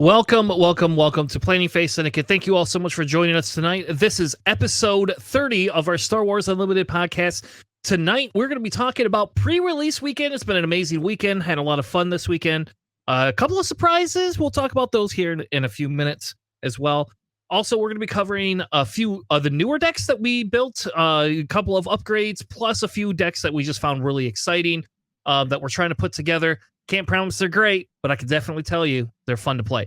Welcome to Planning Phase Syndicate. Thank you all so much for joining us tonight. This is episode 30 of our Star Wars Unlimited podcast. Tonight, we're going to be talking about pre-release weekend. It's been an amazing weekend. Had a lot of fun this weekend. A couple of surprises. We'll talk about those here in a few minutes as well. Also, we're going to be covering a few of the newer decks that we built, a couple of upgrades, plus a few decks that we just found really exciting that we're trying to put together. Can't promise they're great, but I can definitely tell you they're fun to play.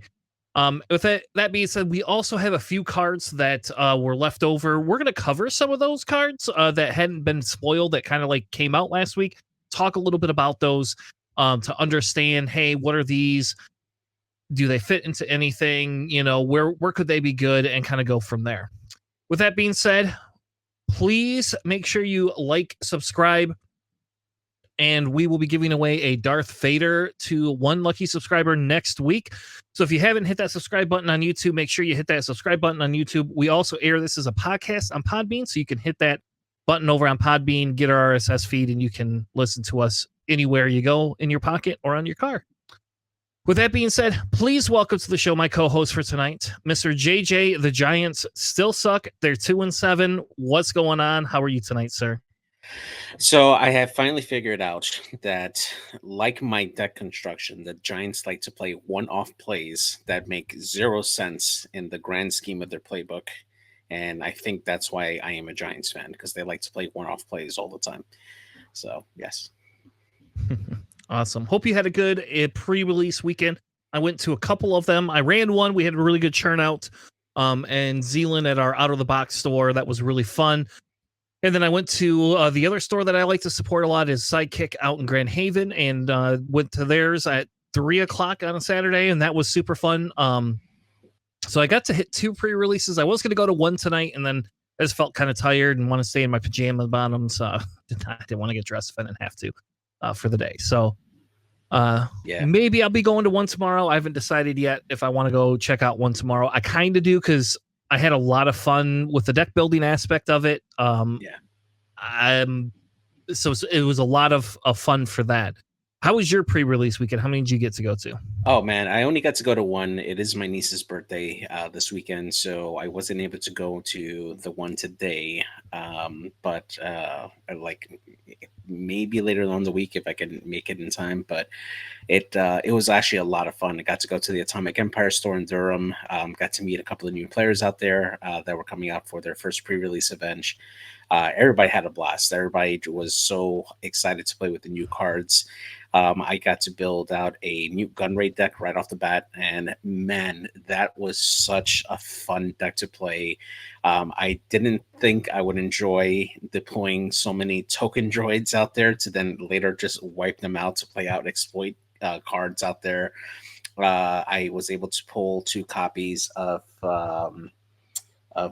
With that being said, we also have a few cards that were left over. We're going to cover some of those cards that hadn't been spoiled, that kind of like came out last week. Talk a little bit about those to understand, hey, what are these? Do they fit into anything? You know, where could they be good, and kind of go from there. With that being said, please make sure you like, subscribe, and we will be giving away a Darth Vader to one lucky subscriber next week. So if you haven't hit that subscribe button on YouTube, make sure you hit that subscribe button on YouTube. We also air this as a podcast on Podbean, so you can hit that button over on Podbean, get our RSS feed, and you can listen to us anywhere you go, in your pocket or on your car. With that being said, please welcome to the show my co-host for tonight, Mr. JJ. The Giants still suck. They're 2-7. What's going on? How are you tonight, sir? So I have finally figured out that, like my deck construction, the Giants like to play one-off plays that make zero sense in the grand scheme of their playbook. And I think that's why I am a Giants fan, because they like to play one-off plays all the time. So, yes. Awesome. Hope you had a good pre-release weekend. I went to a couple of them. I ran one. We had a really good churn out. And Zealand at our out-of-the-box store. That was really fun. And then I went to the other store that I like to support a lot, is Sidekick out in Grand Haven, and went to theirs at 3 o'clock on a Saturday, and that was super fun. So I got to hit 2 pre-releases. I was going to go to one tonight, and then I just felt kind of tired and want to stay in my pajama bottoms. I didn't want to get dressed if I didn't have to for the day. So maybe I'll be going to one tomorrow. I haven't decided yet if I want to go check out one tomorrow. I kind of do, because I had a lot of fun with the deck building aspect of it. So it was a lot of fun for that. How was your pre-release weekend? How many did you get to go to? Oh, man, I only got to go to one. It is my niece's birthday this weekend, so I wasn't able to go to the one today. But like maybe later on the week if I can make it in time. But it was actually a lot of fun. I got to go to the Atomic Empire store in Durham. Got to meet a couple of new players out there that were coming out for their first pre-release event. Everybody had a blast. Everybody was so excited to play with the new cards. I got to build out a new gun raid deck right off the bat, and man, that was such a fun deck to play. I didn't think I would enjoy deploying so many token droids out there to then later just wipe them out to play out exploit cards out there. I was able to pull 2 copies of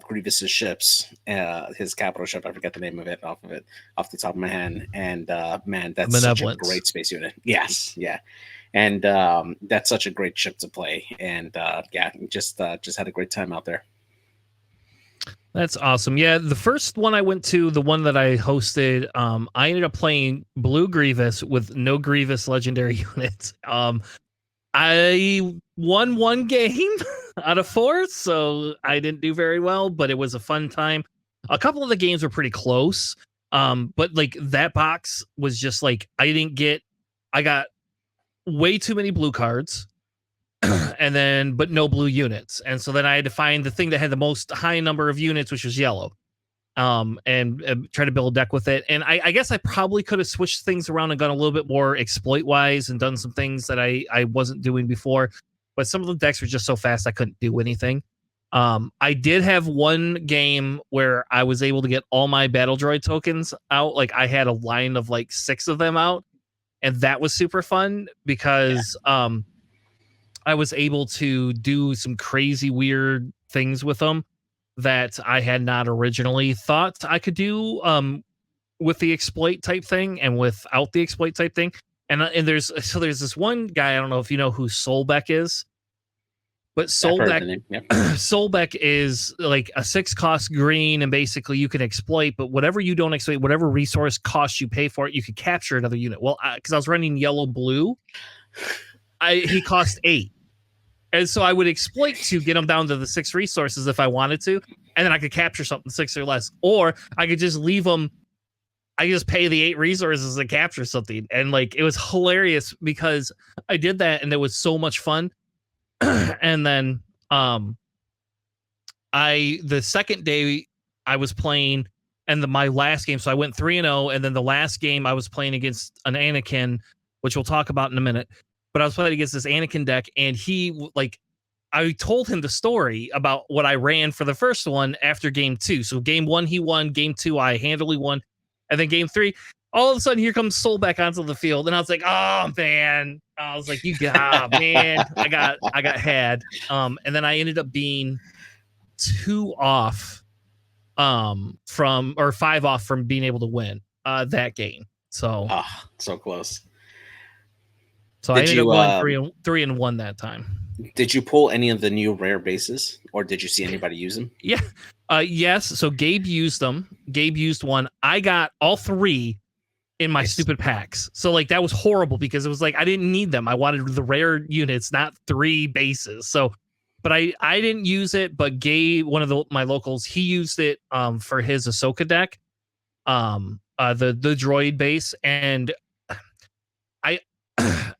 Grievous's ships, his capital ship. I forget the name of it off the top of my hand. And man, that's such a great space unit. Yes, yeah, and that's such a great ship to play. And just had a great time out there. That's awesome. Yeah, the first one I went to, the one that I hosted, I ended up playing Blue Grievous with no Grievous legendary units. I won 1 game out of 4, so I didn't do very well, but it was a fun time. A couple of the games were pretty close, but like that box was just like I got way too many blue cards, but no blue units, and so then I had to find the thing that had the most high number of units, which was yellow. And try to build a deck with it. And I guess I probably could have switched things around and gone a little bit more exploit wise and done some things that I wasn't doing before. But some of the decks were just so fast I couldn't do anything. I did have one game where I was able to get all my battle droid tokens out. Like I had a line of like 6 of them out, and that was super fun because I was able to do some crazy weird things with them that I had not originally thought I could do with the exploit type thing and without the exploit type thing. And there's this one guy, I don't know if you know who Solbeck is, but Solbeck is like a 6 cost green, and basically you can exploit, but whatever you don't exploit, whatever resource costs you pay for it, you can capture another unit. Well, because I was running yellow blue, he cost 8. And so I would exploit to get them down to the 6 resources if I wanted to, and then I could capture something 6 or less, or I could just leave them. I just pay the 8 resources and capture something, and like it was hilarious because I did that and it was so much fun. And then the second day I was playing, and my last game, so I went 3-0, and then the last game I was playing against an Anakin, which we'll talk about in a minute. But I was playing against this Anakin deck, and I told him the story about what I ran for the first one after game 2. So game 1 he won, game 2 I handily won, and then game 3, all of a sudden here comes Soul back onto the field, and I was like, oh man, I was like, man, I got had. And then I ended up being 2 off from, or 5 off from being able to win that game. So so close. So I ended up going 3-1 that time. Did you pull any of the new rare bases, or did you see anybody use them? Yeah. Yes. So Gabe used them. Gabe used one. I got all 3 in my stupid packs. So like that was horrible because it was like I didn't need them. I wanted the rare units, not 3 bases. So, but I didn't use it. But Gabe, one of my locals, he used it for his Ahsoka deck, the droid base, and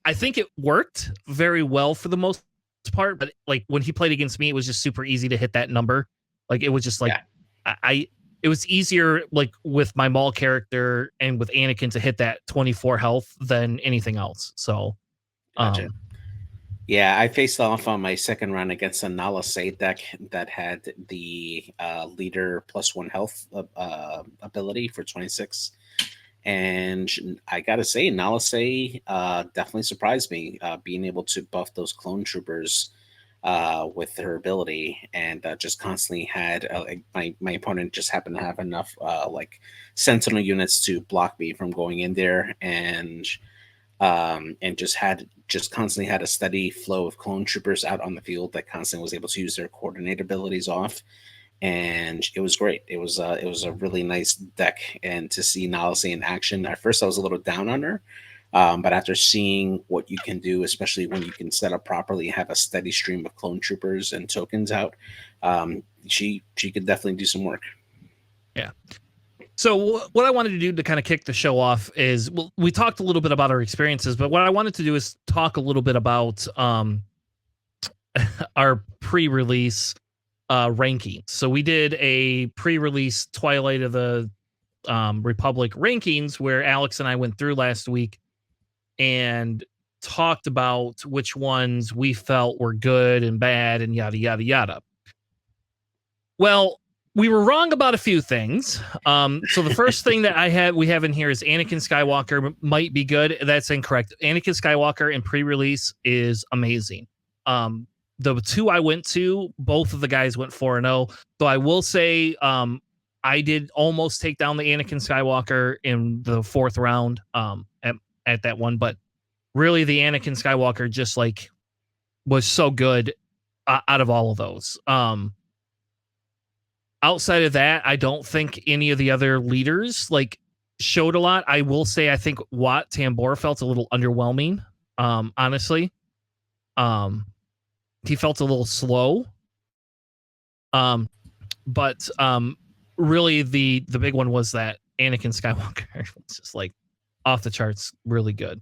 I think it worked very well for the most part, but like when he played against me, it was just super easy to hit that number. Like it was just like it was easier like with my Maul character and with Anakin to hit that 24 health than anything else. So gotcha. Yeah, I faced off on my second run against a Nala Se deck that had the leader +1 health ability for 26. And I gotta say, Nala Se definitely surprised me, being able to buff those clone troopers with her ability, and just constantly had my opponent just happened to have enough like sentinel units to block me from going in there, and just constantly had a steady flow of clone troopers out on the field that constantly was able to use their coordinate abilities off. And it was great. It was a really nice deck, and to see Nalase in action. At first, I was a little down on her, but after seeing what you can do, especially when you can set up properly, have a steady stream of clone troopers and tokens out, she could definitely do some work. Yeah. So what I wanted to do to kind of kick the show off is, well, we talked a little bit about our experiences, but what I wanted to do is talk a little bit about our pre-release rankings. So we did a pre-release Twilight of the Republic rankings where Alex and I went through last week and talked about which ones we felt were good and bad and yada yada yada. Well, we were wrong about a few things. So the first thing that we have in here is Anakin Skywalker might be good. That's incorrect. Anakin Skywalker in pre-release is amazing. The 2 I went to, both of the guys went 4-0. So I will say I did almost take down the Anakin Skywalker in the 4th round at that one, but really the Anakin Skywalker just like was so good out of all of those. Outside of that, I don't think any of the other leaders like showed a lot. I will say I think Wat Tambor felt a little underwhelming. Honestly, he felt a little slow. But really the big one was that Anakin Skywalker was just like off the charts, really good.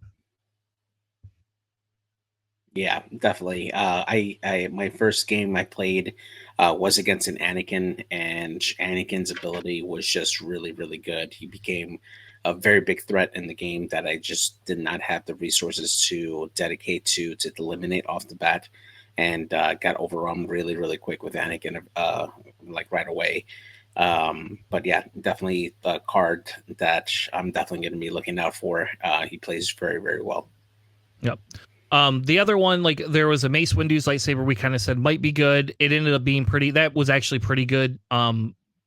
Yeah, definitely. I my first game I played was against an Anakin, and Anakin's ability was just really, really good. He became a very big threat in the game that I just did not have the resources to dedicate to eliminate off the bat, and got overrun really, really quick with Anakin, like right away. But yeah, definitely a card that I'm definitely going to be looking out for. He plays very, very well. Yep. The other one, like there was a Mace Windu's lightsaber we kind of said might be good. It ended up being that was actually pretty good.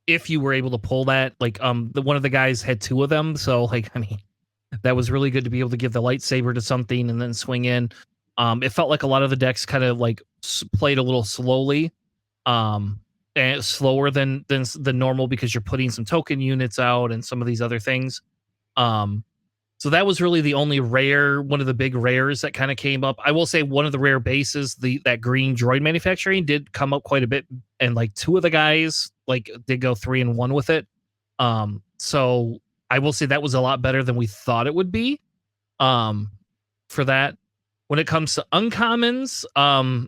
If you were able to pull that, like one of the guys had 2 of them, so like I mean that was really good to be able to give the lightsaber to something and then swing in. It felt like a lot of the decks kind of like played a little slowly, and slower than the normal because you're putting some token units out and some of these other things. So that was really the only rare, one of the big rares that kind of came up. I will say one of the rare bases, that green droid manufacturing did come up quite a bit, and like two of the guys like did go 3-1 with it. So I will say that was a lot better than we thought it would be. For that, when it comes to uncommons, I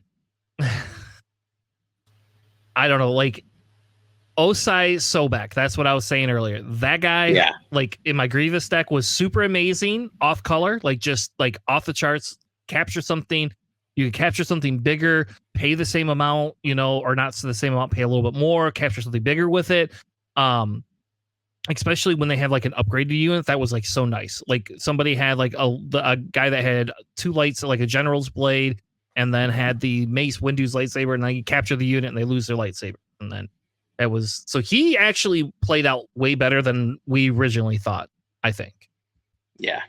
don't know, like Osai Sobek, that's what I was saying earlier. That guy, Yeah. like in my Grievous deck, was super amazing off color, like just like off the charts. Capture something, you can capture something bigger, pay the same amount, or not the same amount, pay a little bit more, capture something bigger with it. Especially when they have like an upgraded unit, that was like so nice. Like somebody had like a guy that had two lights, like a general's blade, and then had the Mace Windu's lightsaber, and then you capture the unit and they lose their lightsaber, and then it was, so he actually played out way better than we originally thought, I think. Yeah.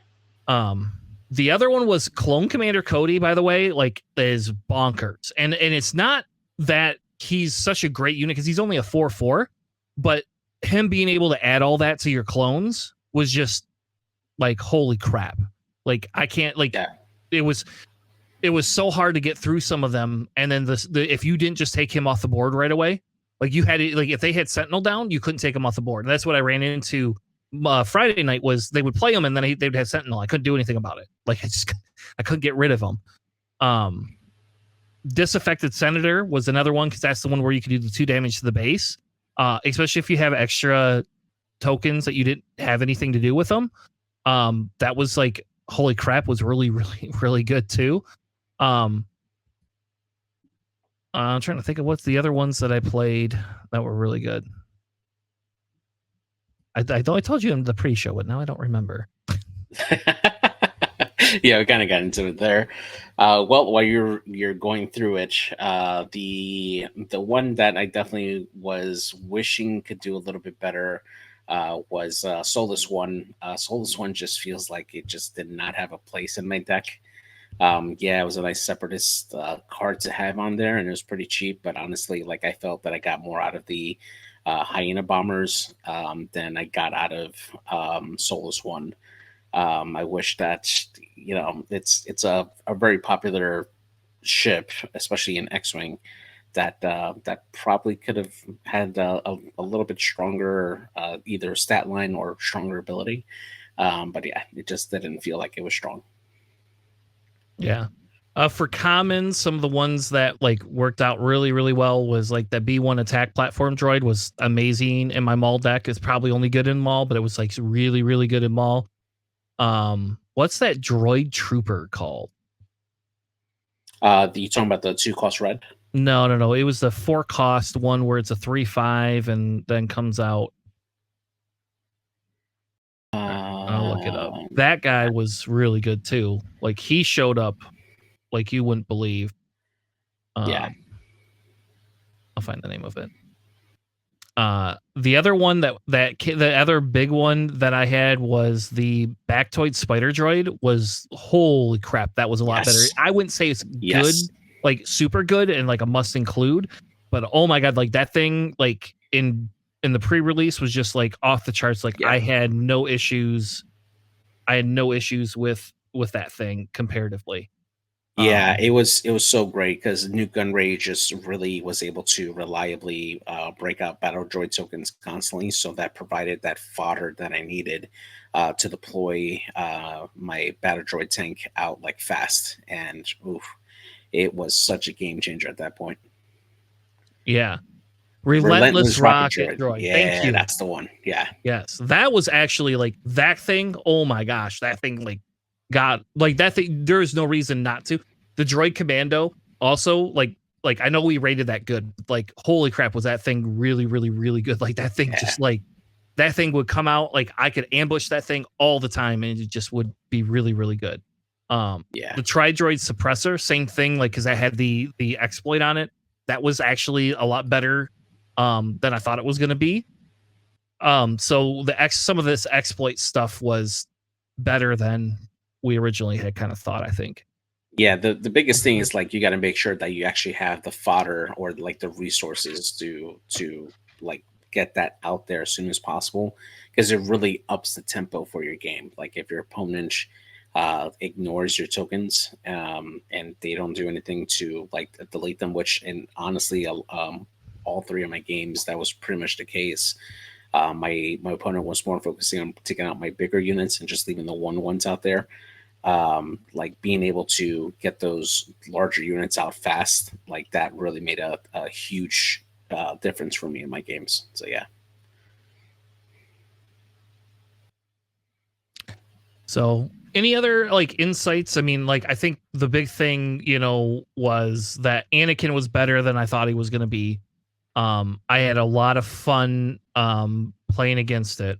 The other one was Clone Commander Cody, by the way, like is bonkers. And it's not that he's such a great unit because he's only a 4/4, but him being able to add all that to your clones was just like, holy crap. Like I can't, like, Yeah. it was so hard to get through some of them. And then if you didn't just take him off the board right away, like you had to, like if they had Sentinel down, you couldn't take him off the board. And that's what I ran into Friday night, was they would play him and then they would have Sentinel. I couldn't do anything about it. Like I couldn't get rid of him. Disaffected Senator was another one, because that's the one where you could do the 2 damage to the base, especially if you have extra tokens that you didn't have anything to do with them. That was like, holy crap, was really, really, really good too. I'm trying to think of what's the other ones that I played that were really good. I thought I told you in the pre-show, but now I don't remember. Yeah, we kind of got into it there. Well, while you're going through it, the one that I definitely was wishing could do a little bit better was Soulless One. Soulless One just feels like it just did not have a place in my deck. Yeah, it was a nice separatist card to have on there, and it was pretty cheap. But honestly, like I felt that I got more out of the Hyena Bombers than I got out of Soulless One. I wish that it's a very popular ship, especially in X-wing, that probably could have had a little bit stronger either stat line or stronger ability. But yeah, it just didn't feel like it was strong. Yeah. For commons, some of the ones that like worked out really, really well was like the B1 attack platform droid was amazing in my Maul deck. It's probably only good in Maul, but it was like really, really good in Maul. What's that droid trooper called? You talking about the 2-cost red? No. It was the 4-cost one where it's a 3/5 and then comes out. I'll look it up. That guy was really good too. Like he showed up like you wouldn't believe. Yeah. I'll find the name of it. The other one the other big one that I had was the Bactoid Spider Droid. Was, holy crap, that was a lot better. I wouldn't say it's good, like super good and like a must include, but oh my god, like that thing, like in the pre-release was just like off the charts. Like I had no issues. With that thing comparatively. Yeah, it was so great because Nuke Gun Ray just really was able to reliably break out battle droid tokens constantly. So that provided that fodder that I needed to deploy my battle droid tank out like fast. And oof, it was such a game changer at that point. Yeah. Relentless Rocket Droid. Yeah, thank you. That's the one. Yeah. Yes. That was actually like that thing. Oh my gosh. That thing like got like that thing. There is no reason not to. The Droid Commando also like I know we rated that good. Like, holy crap, was that thing really, really, really good. Like that thing just like that thing would come out. Like I could ambush that thing all the time and it just would be really, really good. The Tri-Droid Suppressor, same thing. Like, cause I had the exploit on it. That was actually a lot better than I thought it was going to be. So some of this exploit stuff was better than we originally had kind of thought, I think. Yeah, the biggest thing is like you got to make sure that you actually have the fodder or like the resources to like get that out there as soon as possible because it really ups the tempo for your game. Like if your opponent ignores your tokens and they don't do anything to like delete them, which and honestly, all three of my games that was pretty much the case. My opponent was more focusing on taking out my bigger units and just leaving the ones out there. Like being able to get those larger units out fast, like that really made a huge difference for me in my games. So yeah. So, any other like insights? I mean, like I think the big thing, was that Anakin was better than I thought he was going to be. I had a lot of fun playing against it.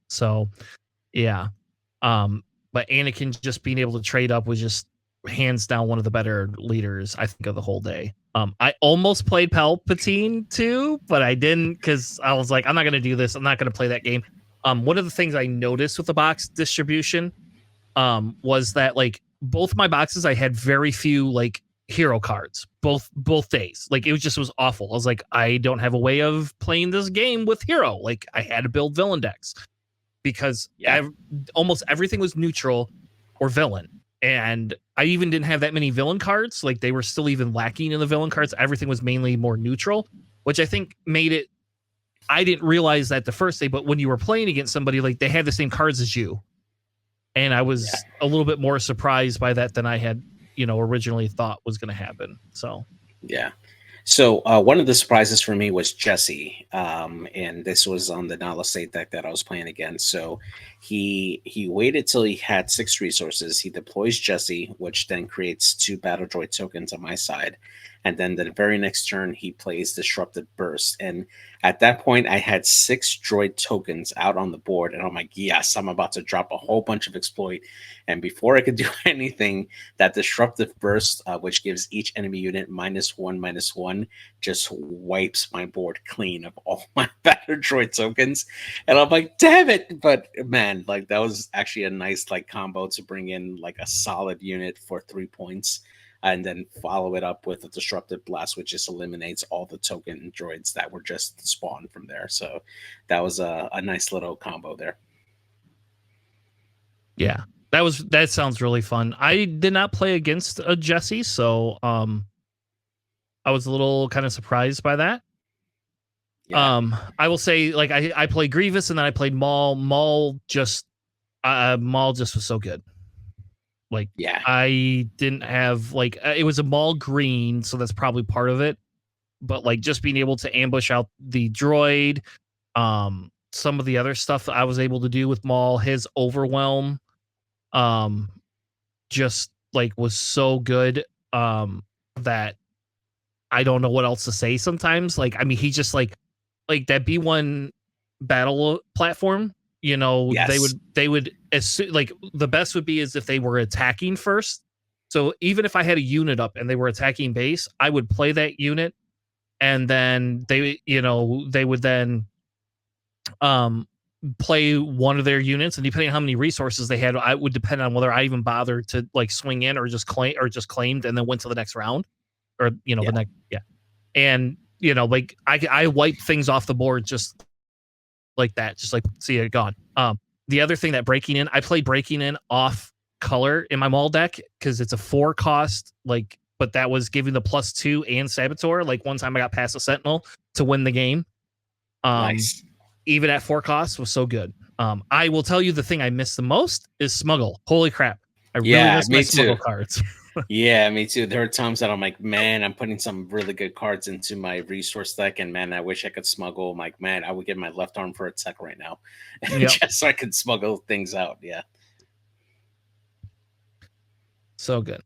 So, yeah. But Anakin just being able to trade up was just hands down one of the better leaders I think of the whole day. I almost played Palpatine too, but I didn't because I was like, I'm not going to do this. I'm not going to play that game. One of the things I noticed with the box distribution was that like both my boxes, I had very few like hero cards both days. Like it was awful. I was like, I don't have a way of playing this game with hero. Like I had to build villain decks because almost everything was neutral or villain. And I even didn't have that many villain cards. Like they were still even lacking in the villain cards. Everything was mainly more neutral, which I think made it. I didn't realize that the first day, but when you were playing against somebody, like they had the same cards as you. And I was a little bit more surprised by that than I had, originally thought was going to happen. So, yeah. So one of the surprises for me was Jesse, and this was on the Nala State deck that I was playing against. So he waited till he had 6 resources. He deploys Jesse, which then creates 2 Battle Droid tokens on my side, and then the very next turn he plays Disruptive Burst. And at that point, I had 6 droid tokens out on the board, and I'm like, yes, I'm about to drop a whole bunch of exploit. And before I could do anything, that Disruptive Burst, which gives each enemy unit -1/-1, just wipes my board clean of all my Battle Droid tokens. And I'm like, damn it! But man, like that was actually a nice like combo to bring in like a solid unit for 3 points. And then follow it up with a Disruptive Blast, which just eliminates all the token droids that were just spawned from there. So that was a nice little combo there. Yeah, that sounds really fun. I did not play against a Jesse, so I was a little kind of surprised by that. Yeah. I will say, like I played Grievous and then I played Maul. Maul just was so good. Like, I didn't have like it was a Maul green, so that's probably part of it. But like just being able to ambush out the droid, some of the other stuff that I was able to do with Maul, his overwhelm, just like was so good that I don't know what else to say sometimes. Like, I mean, he just like that B1 battle platform, they would like the best would be is if they were attacking first. So even if I had a unit up and they were attacking base, I would play that unit and then they would then play one of their units, and depending on how many resources they had, I would depend on whether I even bothered to like swing in or just claimed and then went to the next round or the next and like I wipe things off the board just like that, just like see it gone. The other thing that I played breaking in off color in my Maul deck because it's a 4 cost, like, but that was giving the +2 and Saboteur. Like one time I got past a Sentinel to win the game. Nice. Even at 4 costs was so good. I will tell you the thing I miss the most is Smuggle. Holy crap. I really miss my Smuggle cards. Yeah, me too. There are times that I'm like, man, I'm putting some really good cards into my resource deck, and man, I wish I could smuggle. I'm like, man, I would give my left arm for a tech right now, just so I could smuggle things out. Yeah, so good.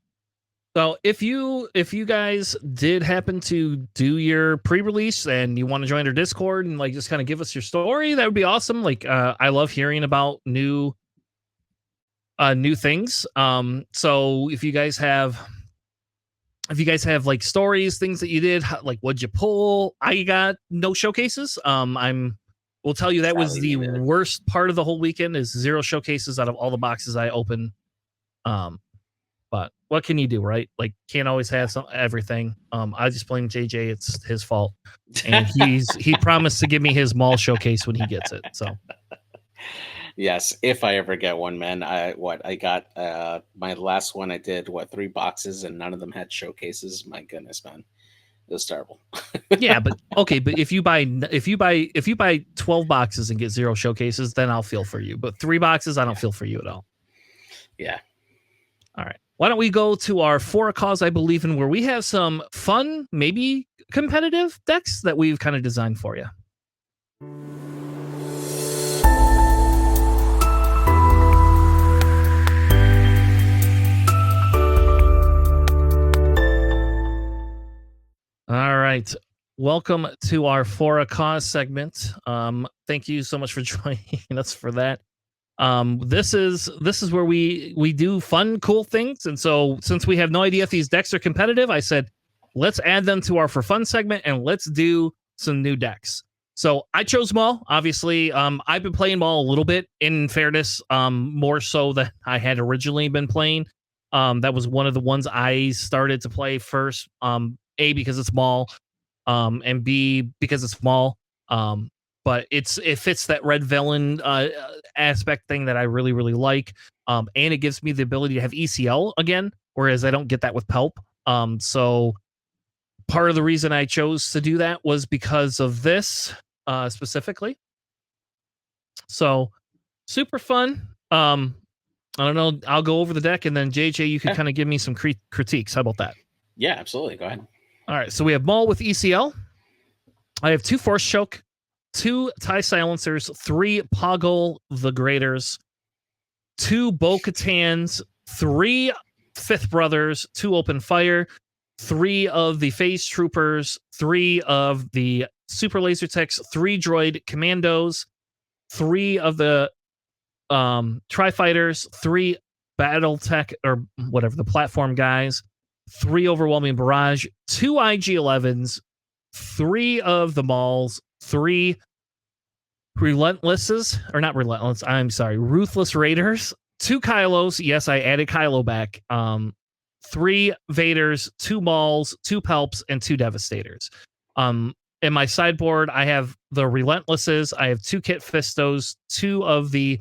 So if you guys did happen to do your pre-release and you want to join our Discord and like just kind of give us your story, that would be awesome. Like I love hearing about new things. So if you guys have like stories, things that you did, like what'd you pull? I got no showcases. We'll tell you that was the worst part of the whole weekend is 0 showcases out of all the boxes I opened. But what can you do, right? Like, can't always have everything. I just blame JJ. It's his fault, and he promised to give me his mall showcase when he gets it. So Yes, if I ever get one, man. I got my last one I did 3 boxes and none of them had showcases. My goodness, man. It was terrible. yeah, but okay, but if you buy 12 boxes and get 0 showcases, then I'll feel for you. But 3 boxes, I don't feel for you at all. Yeah. All right. Why don't we go to our For a Cause I Believe in, where we have some fun, maybe competitive decks that we've kind of designed for you. All right. Welcome to our For a Cause segment. Thank you so much for joining us for that. This is where we do fun, cool things. And so since we have no idea if these decks are competitive, I said, let's add them to our For Fun segment and let's do some new decks. So I chose Maul. Obviously, I've been playing Maul a little bit, in fairness, more so than I had originally been playing. That was one of the ones I started to play first. A, because it's Maul, and B, because it's Maul. But it fits that red villain aspect thing that I really, really like. And it gives me the ability to have ECL again, whereas I don't get that with Pelp. So part of the reason I chose to do that was because of this specifically. So super fun. I don't know. I'll go over the deck, and then JJ, you can kind of give me some critiques. How about that? Yeah, absolutely. Go ahead. All right. So we have Maul with ECL. I have 2 Force Choke, 2 TIE Silencers, 3 Poggle the Graders, 2 Bo-Katans, 3 Fifth Brothers, 2 Open Fire, 3 of the Phase Troopers, 3 of the Super Laser Techs, 3 Droid Commandos, 3 of the Tri-Fighters, 3 Battle Tech, or whatever, the platform guys, 3 Overwhelming Barrage, 2 IG-11s, 3 of the Mauls, 3 Relentlesses, or not Relentless, I'm sorry, Ruthless Raiders, 2 Kylos. Yes, I added Kylo back. 3 Vaders, 2 Mauls, 2 Pelps, and 2 Devastators. In my sideboard, I have the Relentlesses, I have 2 Kit Fistos, 2 of the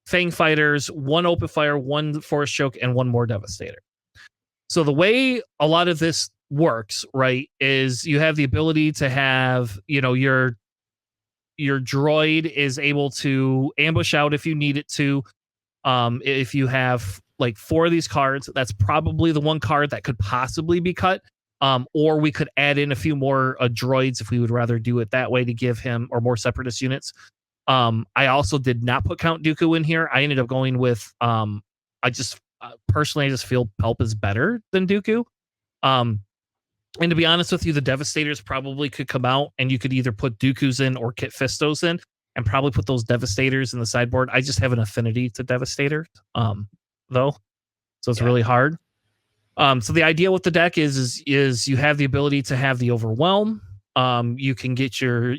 Fang Fighters, 1 Open Fire, 1 Force Choke, and 1 more Devastator. So the way a lot of this works, right, is you have the ability to have, your droid is able to ambush out if you need it to. If you have like 4 of these cards, that's probably the one card that could possibly be cut. Or we could add in a few more droids if we would rather do it that way to give him, or more separatist units. I also did not put Count Dooku in here. I ended up going with, personally, I just feel Pelp is better than Dooku. And to be honest with you, the Devastators probably could come out, and you could either put Dooku's in or Kit Fistos in, and probably put those Devastators in the sideboard. I just have an affinity to Devastators, though, so it's really hard. So the idea with the deck is you have the ability to have the Overwhelm. You can get your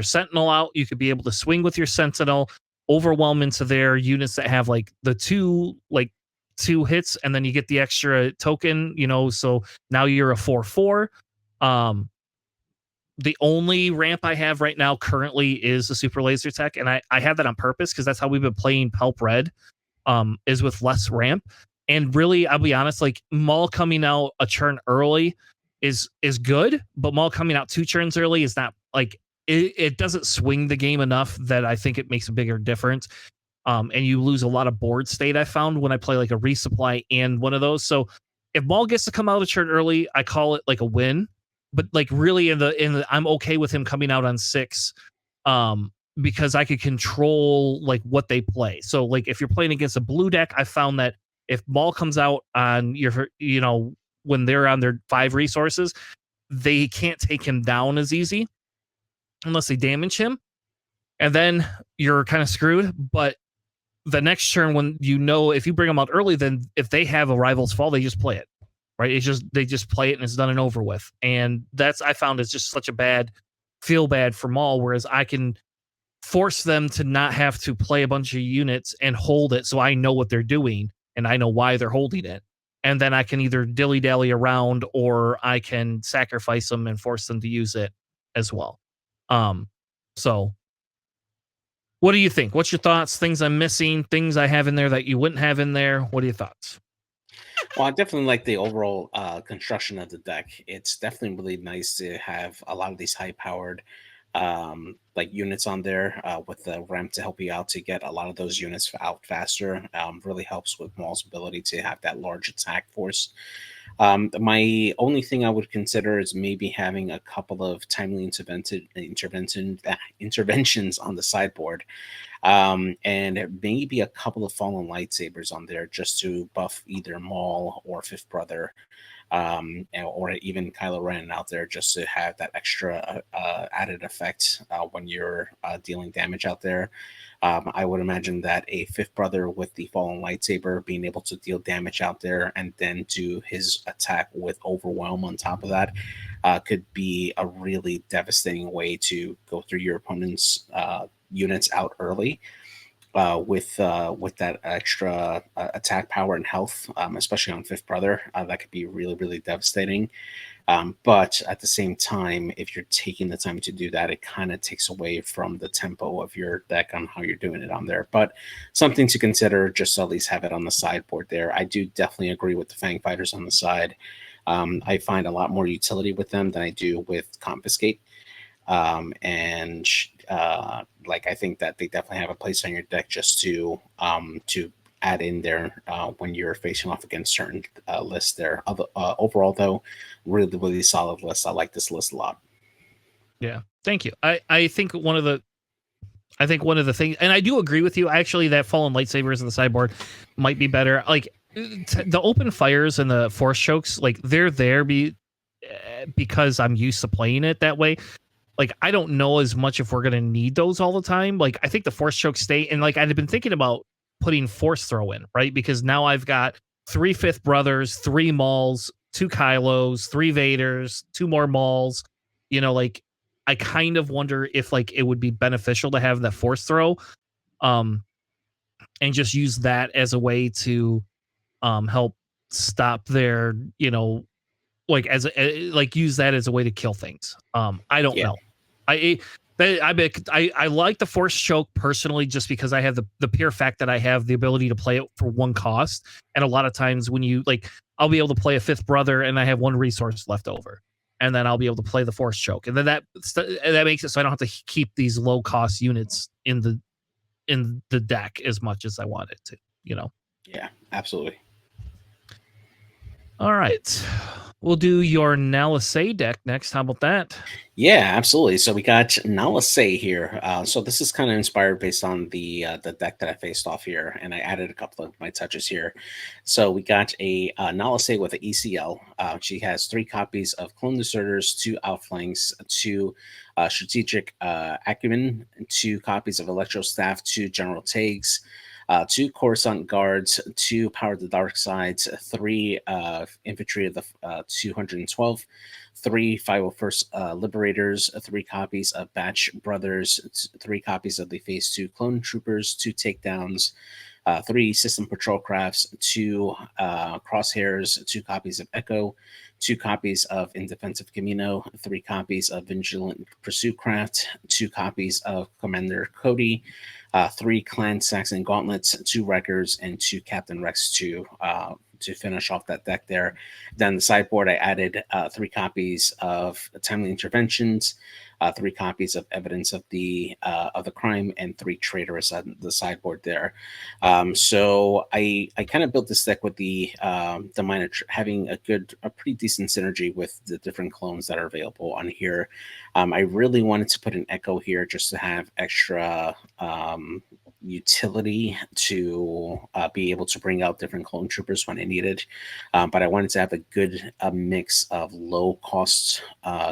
Sentinel out. You could be able to swing with your Sentinel, overwhelm into their units that have like the 2 hits, and then you get the extra token, so now you're a 4/4. The only ramp I have right now currently is the Super Laser Tech, and I have that on purpose because that's how we've been playing Pelp Red, is with less ramp. And really, I'll be honest, like Maul coming out a turn early is good, but Maul coming out 2 turns early is not like it doesn't swing the game enough that I think it makes a bigger difference. And you lose a lot of board state, I found, when I play like a resupply and one of those. So if Maul gets to come out a turn early, I call it like a win. But like really in the I'm okay with him coming out on 6, because I could control like what they play. So like if you're playing against a blue deck, I found that if Maul comes out on your, when they're on their 5 resources, they can't take him down as easy unless they damage him. And then you're kind of screwed. But the next turn, when if you bring them out early, then if they have a rival's fall, they just play it, right? They just play it and it's done and over with. And that's, I found, is just such a feel bad for Maul, whereas I can force them to not have to play a bunch of units and hold it, so I know what they're doing and I know why they're holding it. and then I can either dilly dally around or I can sacrifice them and force them to use it as well. So what do you think? What's your thoughts? Things I'm missing, things I have in there that you wouldn't have in there. What are your thoughts? Well, I definitely like the overall construction of the deck. It's definitely really nice to have a lot of these high-powered like units on there with the ramp to help you out to get a lot of those units out faster. Really helps with Maul's ability to have that large attack force. My only thing I would consider is maybe having a couple of timely interventions on the sideboard, and maybe a couple of fallen lightsabers on there just to buff either Maul or Fifth Brother, or even Kylo Ren out there just to have that extra added effect when you're dealing damage out there. I would imagine that a Fifth Brother with the Fallen Lightsaber being able to deal damage out there and then do his attack with Overwhelm on top of that could be a really devastating way to go through your opponent's units out early with that extra attack power and health, especially on Fifth Brother. That could be really, really devastating. But at the same time, if you're taking the time to do that, it kind of takes away from the tempo of your deck on how you're doing it on there. But something to consider, just to at least have it on the sideboard there. I do definitely agree with the Fang Fighters on the side. I find a lot more utility with them than I do with Confiscate. And like I think that they definitely have a place on your deck just to add in there when you're facing off against certain lists there. Overall, though, really, really solid list. I like this list a lot. Yeah. Thank you. I think one of the things, and I do agree with you, actually, that Fallen Lightsabers in the sideboard might be better. Like the open fires and the force chokes, like they're there because I'm used to playing it that way. Like I don't know as much if we're gonna need those all the time. Like I think the force choke stay, and like I'd been thinking about putting force throw in, right? Because now I've got 3 Fifth Brothers, 3 Mauls, 2 Kylos, 3 Vaders, 2 more Mauls. Like I kind of wonder if like it would be beneficial to have that force throw, um, and just use that as a way to help stop their, like like use that as a way to kill things. I don't Yeah, know. I like the force choke personally, just because I have the pure fact that I have the ability to play it for 1 cost, and a lot of times when you like, I'll be able to play a Fifth Brother and I have 1 resource left over, and then I'll be able to play the force choke, and then that makes it so I don't have to keep these low cost units in the deck as much as I want it to. yeah, absolutely. All right, we'll do your Nalisay deck next. How about that? Yeah, absolutely. So we got Nalisay here. So this is kind of inspired based on the deck that I faced off here, and I added a couple of my touches here. So we got a Nalisay with an ECL. She has 3 copies of Clone Deserters, 2 Outflanks, 2 Strategic Acumen, 2 copies of Electro Staff, 2 General Tags, 2 Coruscant Guards, 2 Power of the Dark Sides, 3 Infantry of the 212, 3 501st Liberators, 3 copies of Batch Brothers, 3 copies of the Phase 2 Clone Troopers, 2 Takedowns, 3 System Patrol Crafts, 2 Crosshairs, 2 copies of Echo, 2 copies of Indefensive Camino, 3 copies of Vigilant Pursuit Craft, 2 copies of Commander Cody, 3 Clan Saxon Gauntlets, 2 Records, and 2 Captain Rex to finish off that deck there. Then the sideboard, I added 3 copies of Timely Interventions, 3 copies of Evidence of the Crime, and 3 Traitorous on the sideboard there. So I kind of built this deck with the minor having a pretty decent synergy with the different clones that are available on here. I really wanted to put an Echo here just to have extra utility to be able to bring out different clone troopers when I needed. But I wanted to have a good mix of low cost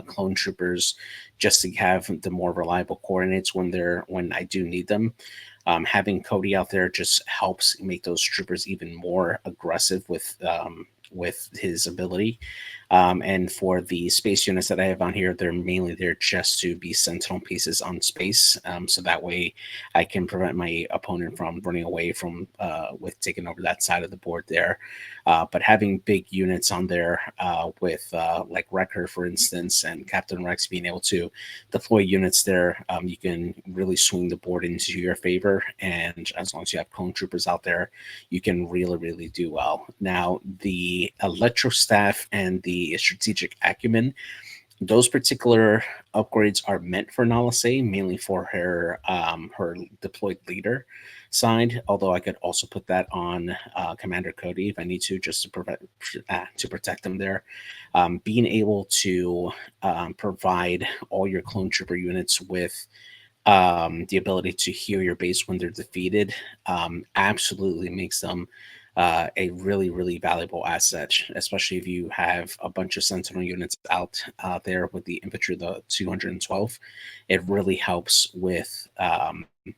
clone troopers just to have the more reliable coordinates when I do need them. Having Cody out there just helps make those troopers even more aggressive with his ability. And for the space units that I have on here, they're mainly there just to be sentinel pieces on space. So that way I can prevent my opponent from running away from with taking over that side of the board there. But having big units on there with like Wrecker, for instance, and Captain Rex being able to deploy units there, you can really swing the board into your favor. And as long as you have clone troopers out there, you can really, really do well. Now, the Electro Staff and the Strategic Acumen, those particular upgrades are meant for Nalase, mainly for her deployed leader side. Although I could also put that on Commander Cody if I need to, just to protect them there. Being able to provide all your clone trooper units with the ability to heal your base when they're defeated absolutely makes them a really, really valuable asset, especially if you have a bunch of Sentinel units out there with the infantry, the 212. It really helps with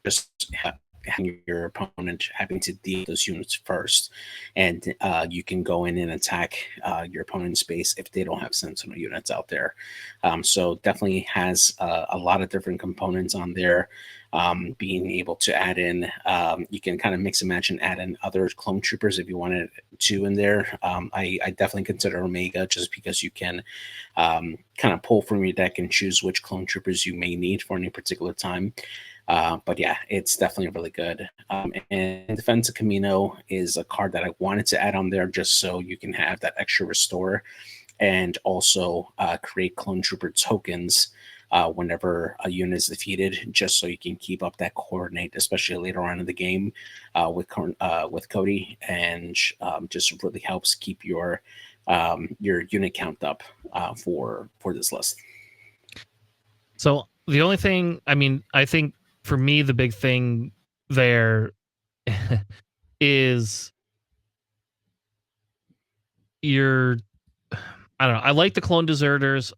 just having your opponent having to deal those units first, and you can go in and attack your opponent's base if they don't have Sentinel units out there. So definitely has a lot of different components on there. Being able to add in, you can kind of mix and match and add in other clone troopers if you wanted to in there. I definitely consider Omega just because you can kind of pull from your deck and choose which clone troopers you may need for any particular time. But yeah, it's definitely really good. And Defense of Camino is a card that I wanted to add on there just so you can have that extra restore and also create clone trooper tokens whenever a unit is defeated, just so you can keep up that coordinate, especially later on in the game with Cody, and just really helps keep your unit count up for this list. So the only thing, I mean, I think for me the big thing there is your, I don't know. I like the clone deserters.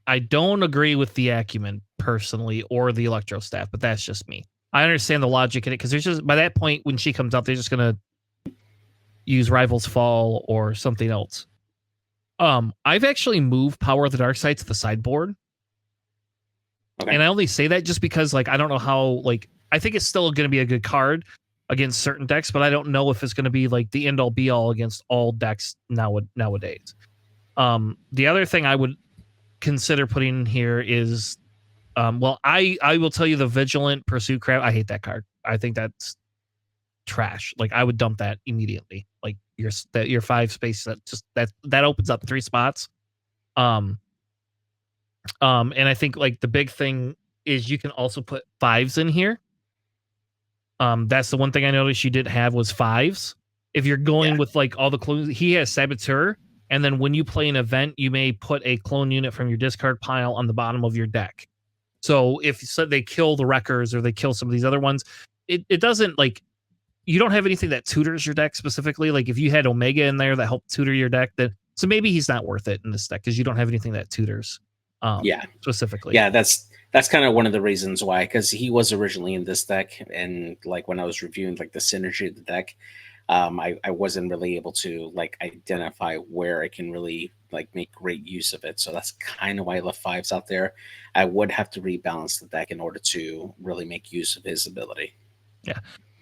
I don't agree with the acumen personally or the electro staff, but that's just me. I understand the logic in it because there's just, by that point when she comes out, they're just gonna use Rivals Fall or something else. I've actually moved Power of the Dark Side to the sideboard. Okay. And I only say that just because, like, I don't know how, like, I think it's still going to be a good card against certain decks, but I don't know if it's going to be like the end all be all against all decks nowadays. The other thing I would consider putting in here is, well, I will tell you the Vigilant Pursuit Crab. I hate that card. I think that's trash. Like, I would dump that immediately. Like your 5 space that opens up 3 spots. And I think like the big thing is you can also put 5s in here. That's the one thing I noticed you didn't have was 5s. If you're going with like all the clones, he has Saboteur, and then when you play an event, you may put a clone unit from your discard pile on the bottom of your deck. So if they kill the Wreckers or they kill some of these other ones, it doesn't, like, you don't have anything that tutors your deck specifically. Like if you had Omega in there that helped tutor your deck, then so maybe he's not worth it in this deck because you don't have anything that tutors. Specifically. Yeah, that's kind of one of the reasons why, because he was originally in this deck, and like when I was reviewing like the synergy of the deck, I wasn't really able to like identify where I can really like make great use of it. So that's kind of why I left 5s out there. I would have to rebalance the deck in order to really make use of his ability. Yeah,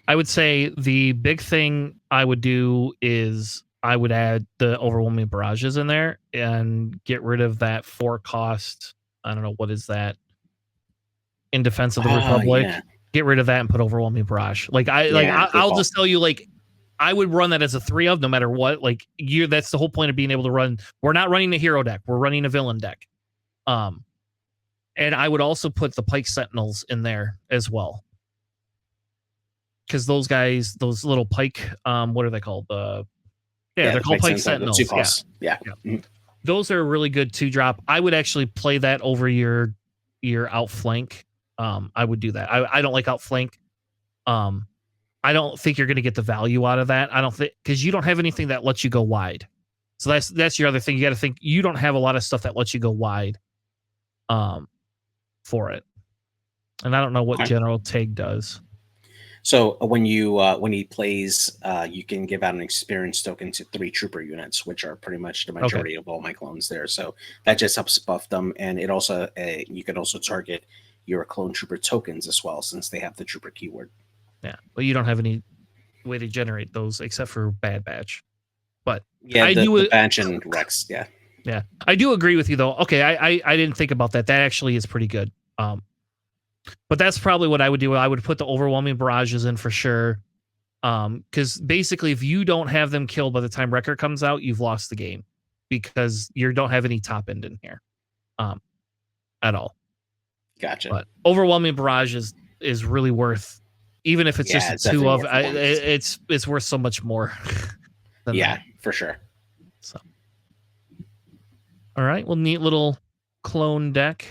I would say the big thing I would do is I would add the Overwhelming Barrages in there and get rid of that 4 cost. I don't know, what is that? In Defense of the Republic. Yeah. Get rid of that and put Overwhelming Barrage. Like I'll just tell you, like, I would run that as a 3 of no matter what. Like that's the whole point of being able to run. We're not running a hero deck. We're running a villain deck. And I would also put the Pike Sentinels in there as well. Because those guys, those little Pike, what are they called? They're called Pike Sentinels. Yeah. Mm-hmm. Those are a really good 2-drop. I would actually play that over your outflank. I would do that. I don't like outflank. I don't think you're going to get the value out of that. I don't think, because you don't have anything that lets you go wide. So that's your other thing. You got to think you don't have a lot of stuff that lets you go wide for it. And I don't know what General Tag does. So when he plays, you can give out an experience token to 3 trooper units, which are pretty much the Okay. majority of all my clones there. So that just helps buff them, and it also you can also target your clone trooper tokens as well, since they have the trooper keyword. Yeah, but you don't have any way to generate those except for Bad Batch. But Yeah, I the do. Batch and Rex. Yeah, Yeah, I do agree with you though. Okay, I didn't think about that. That actually is pretty good. But that's probably what I would do. I would put the overwhelming barrages in for sure. Because basically, if you don't have them killed by the time Record comes out, you've lost the game because you don't have any top end in here, at all. gotcha. But overwhelming barrage is really worth, even if it's just Yeah, a it's two definitely of. worth the points. It's worth so much more than Yeah, that. for sure. So, all right, well, neat little clone deck.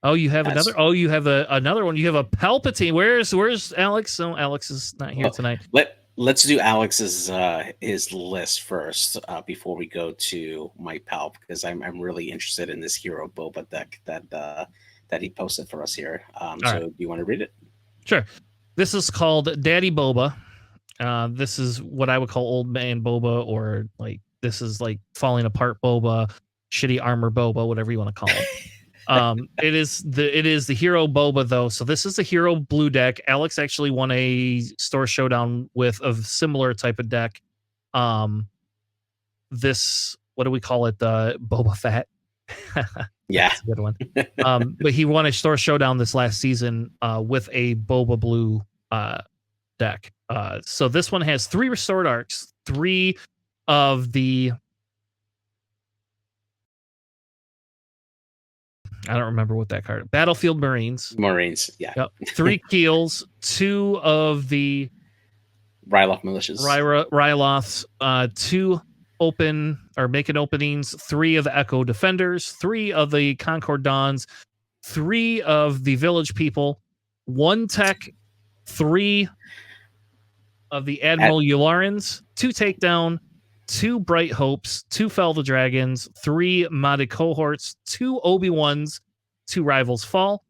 Oh, you have That's, another. Oh, you have another one. You have a Palpatine. Where's Alex? So Alex is not here well, tonight. let's do Alex's his list first before we go to my Palp, because I'm really interested in this hero Boba deck that he posted for us here. All So right, do you want to read it? sure. This is called Daddy Boba. This is what I would call old man Boba, or like this is like falling apart Boba, shitty armor Boba, whatever you want to call him. It is the hero Boba though. So this is the hero blue deck. Alex actually won a store showdown with a similar type of deck. This, what do we call it? Boba Fett. Yeah, That's a good one. But he won a store showdown this last season with a Boba blue deck. So this one has 3 restored arcs, 3 of the, I don't remember what that card. Battlefield Marines. Marines. Yeah, Yep. 3 keels, 2 of the Ryloth militias. Ryloths, 2 open or making openings, 3 of the Echo Defenders, 3 of the Concord Dawns, 3 of the Village People, 1 tech, 3 of the Admiral Yularans, 2 Takedown, 2 Bright Hopes, 2 Fell the Dragons, 3 Modded Cohorts, 2 Obi-Wans, 2 Rivals Fall,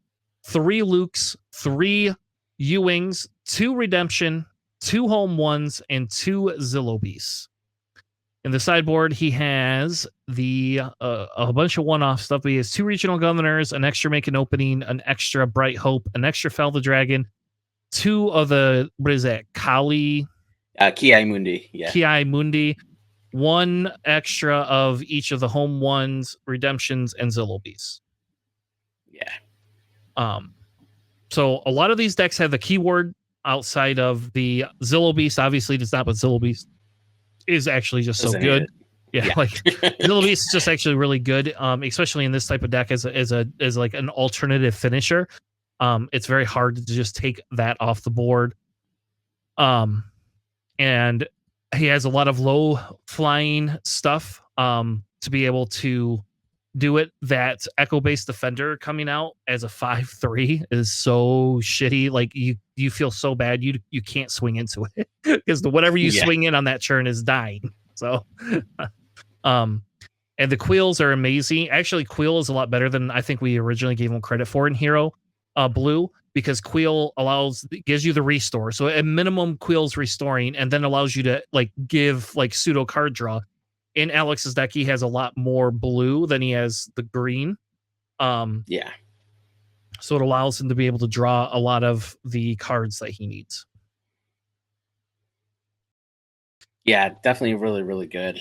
3 Lukes, 3 U-Wings, 2 Redemption, 2 Home Ones, and 2 Zillow Beasts. In the sideboard, he has the a bunch of one-off stuff. He has 2 Regional Governors, an extra Make an Opening, an extra Bright Hope, an extra Fell the Dragon, 2 of the, what is that, Kali? Ki Mundi. Yeah. Ki Mundi, 1 extra of each of the Home Ones, Redemptions, and Zillow Beasts. Yeah. So a lot of these decks have the keyword outside of the Zillow Beast. Obviously, it's not, but Zillow Beast is actually just so good. Yeah, like Zillow Beast is just actually really good, especially in this type of deck as like an alternative finisher. It's very hard to just take that off the board. And he has a lot of low flying stuff to be able to do it. That Echo based Defender coming out as a 5/3 is so shitty. Like you feel so bad you can't swing into it because whatever you swing in on that turn is dying. So and the Quills are amazing. Actually, Quill is a lot better than I think we originally gave him credit for in Hero Blue, because Quill gives you the restore. So at minimum, Quill's restoring, and then allows you to like give like pseudo card draw. In Alex's deck, he has a lot more blue than he has the green. Yeah. So it allows him to be able to draw a lot of the cards that he needs. Yeah, definitely really, really good.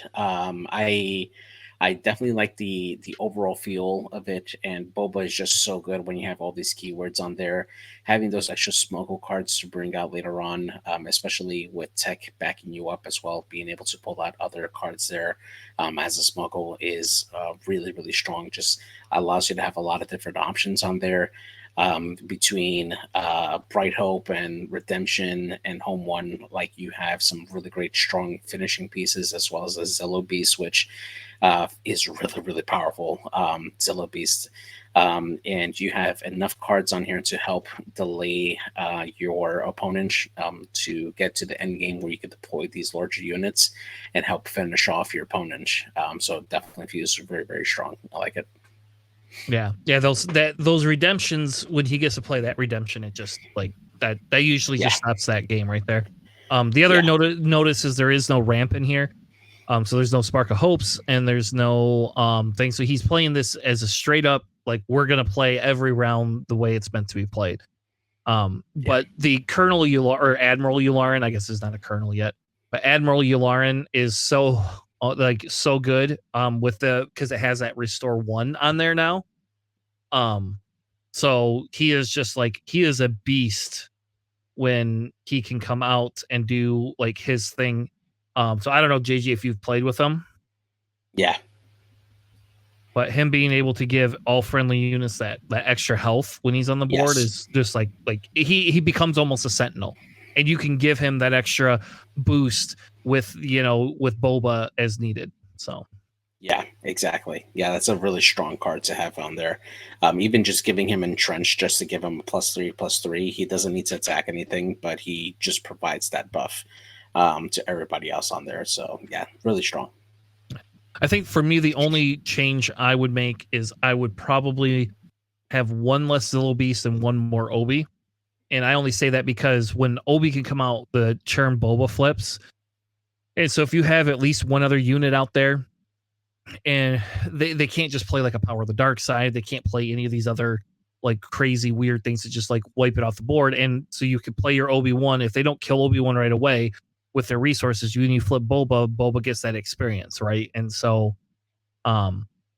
I definitely like the overall feel of it, and Boba is just so good when you have all these keywords on there. Having those extra smuggle cards to bring out later on, especially with tech backing you up as well, being able to pull out other cards there as a smuggle is really, really strong. Just allows you to have a lot of different options on there. Between Bright Hope and Redemption and Home One, like you have some really great strong finishing pieces, as well as a Zillow Beast, which is really, really powerful. Zillow Beast. And you have enough cards on here to help delay your opponent to get to the end game where you can deploy these larger units and help finish off your opponent. So definitely feels very, very strong. I like it. Yeah, those redemptions, when he gets to play that redemption, it just like that usually Yeah. just stops that game right there. The other Yeah. notice is there is no ramp in here. So there's no spark of hopes and there's no thing. So he's playing this as a straight up like we're gonna play every round the way it's meant to be played. Yeah. But the Colonel Ular or Admiral Yularen, I guess is not a colonel yet, but Admiral Yularen is so like so good with the because it has that restore 1 on there now. Um so he is just like he is a beast when he can come out and do like his thing. So I don't know, JG, if you've played with him, Yeah. but him being able to give all friendly units that extra health when he's on the board Yes. is just like he becomes almost a sentinel, and you can give him that extra boost with with Boba as needed. So Yeah, exactly. Yeah, that's a really strong card to have on there. Even just giving him entrenched just to give him a +3/+3. He doesn't need to attack anything, but he just provides that buff to everybody else on there. So yeah, really strong. I think for me the only change I would make is I would probably have one less Zillow Beast and one more Obi. And I only say that because when Obi can come out, the churn Boba flips. And so if you have at least one other unit out there, and they can't just play like a Power of the Dark Side, they can't play any of these other like crazy weird things that just like wipe it off the board. And so you could play your Obi-Wan. If they don't kill Obi-Wan right away with their resources, you flip Boba gets that experience, right? And so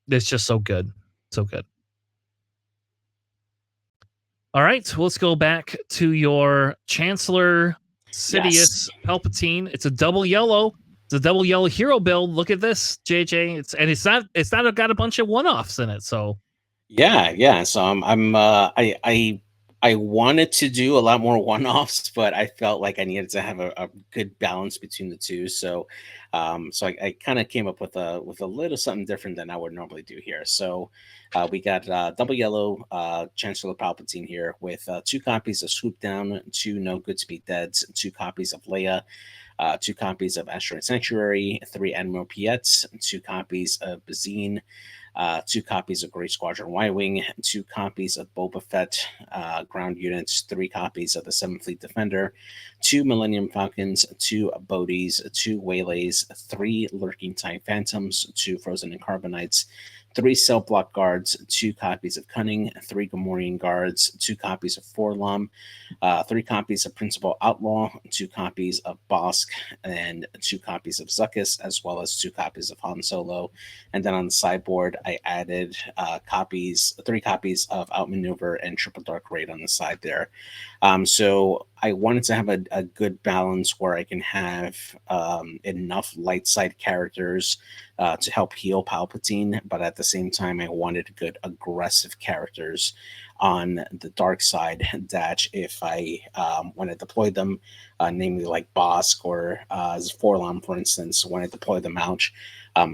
it's just so good. So good. All right, so let's go back to your Chancellor Yes. Sidious Palpatine. It's a double yellow. It's a double yellow hero build. Look at this, JJ. It's not got a bunch of one-offs in it. So Yeah, yeah. So I wanted to do a lot more one-offs, but I felt like I needed to have a good balance between the two. So I kind of came up with a little something different than I would normally do here. So we got double yellow Chancellor Palpatine here with 2 copies of Swoop Down, 2 No Good Speed Deads, 2 copies of Leia, 2 copies of Asteroid Sanctuary, 3 Admiral Piets, 2 copies of Bazine, 2 copies of Great Squadron Y Wing, 2 copies of Boba Fett ground units, 3 copies of the 7th Fleet Defender, 2 Millennium Falcons, 2 Bodhies, 2 Waylays, 3 Lurking TIE Phantoms, 2 Frozen and Carbonites, 3 Cell Block Guards, 2 copies of Cunning, 3 Gamorrean Guards, 2 copies of Forlom, 3 copies of Principal Outlaw, 2 copies of Bosk, and 2 copies of Zuckuss, as well as 2 copies of Han Solo. And then on the sideboard, I added 3 copies of Outmaneuver and Triple Dark Raid on the side there. So I wanted to have a good balance where I can have enough light side characters to help heal Palpatine, but at the same time, I wanted good aggressive characters on the dark side that if I when I deploy them, namely like Bosk or Forlom, for instance, when I deploy them out,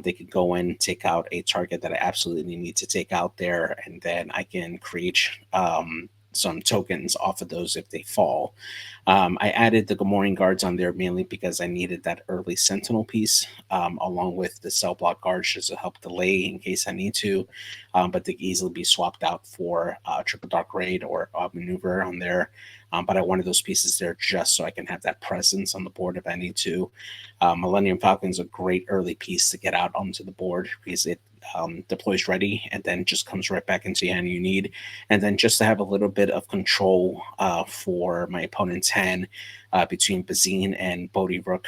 they could go in, take out a target that I absolutely need to take out there, and then I can create some tokens off of those if they fall. I added the Gamorrean Guards on there mainly because I needed that early Sentinel piece, along with the Cell Block Guards just to help delay in case I need to, but they can easily be swapped out for Triple Dark Raid or Maneuver on there. But I wanted those pieces there just so I can have that presence on the board if I need to. Millennium Falcon is a great early piece to get out onto the board because it deploys ready and then just comes right back into your hand you need. And then just to have a little bit of control for my opponent's hand between Bazine and Bodhi Rook,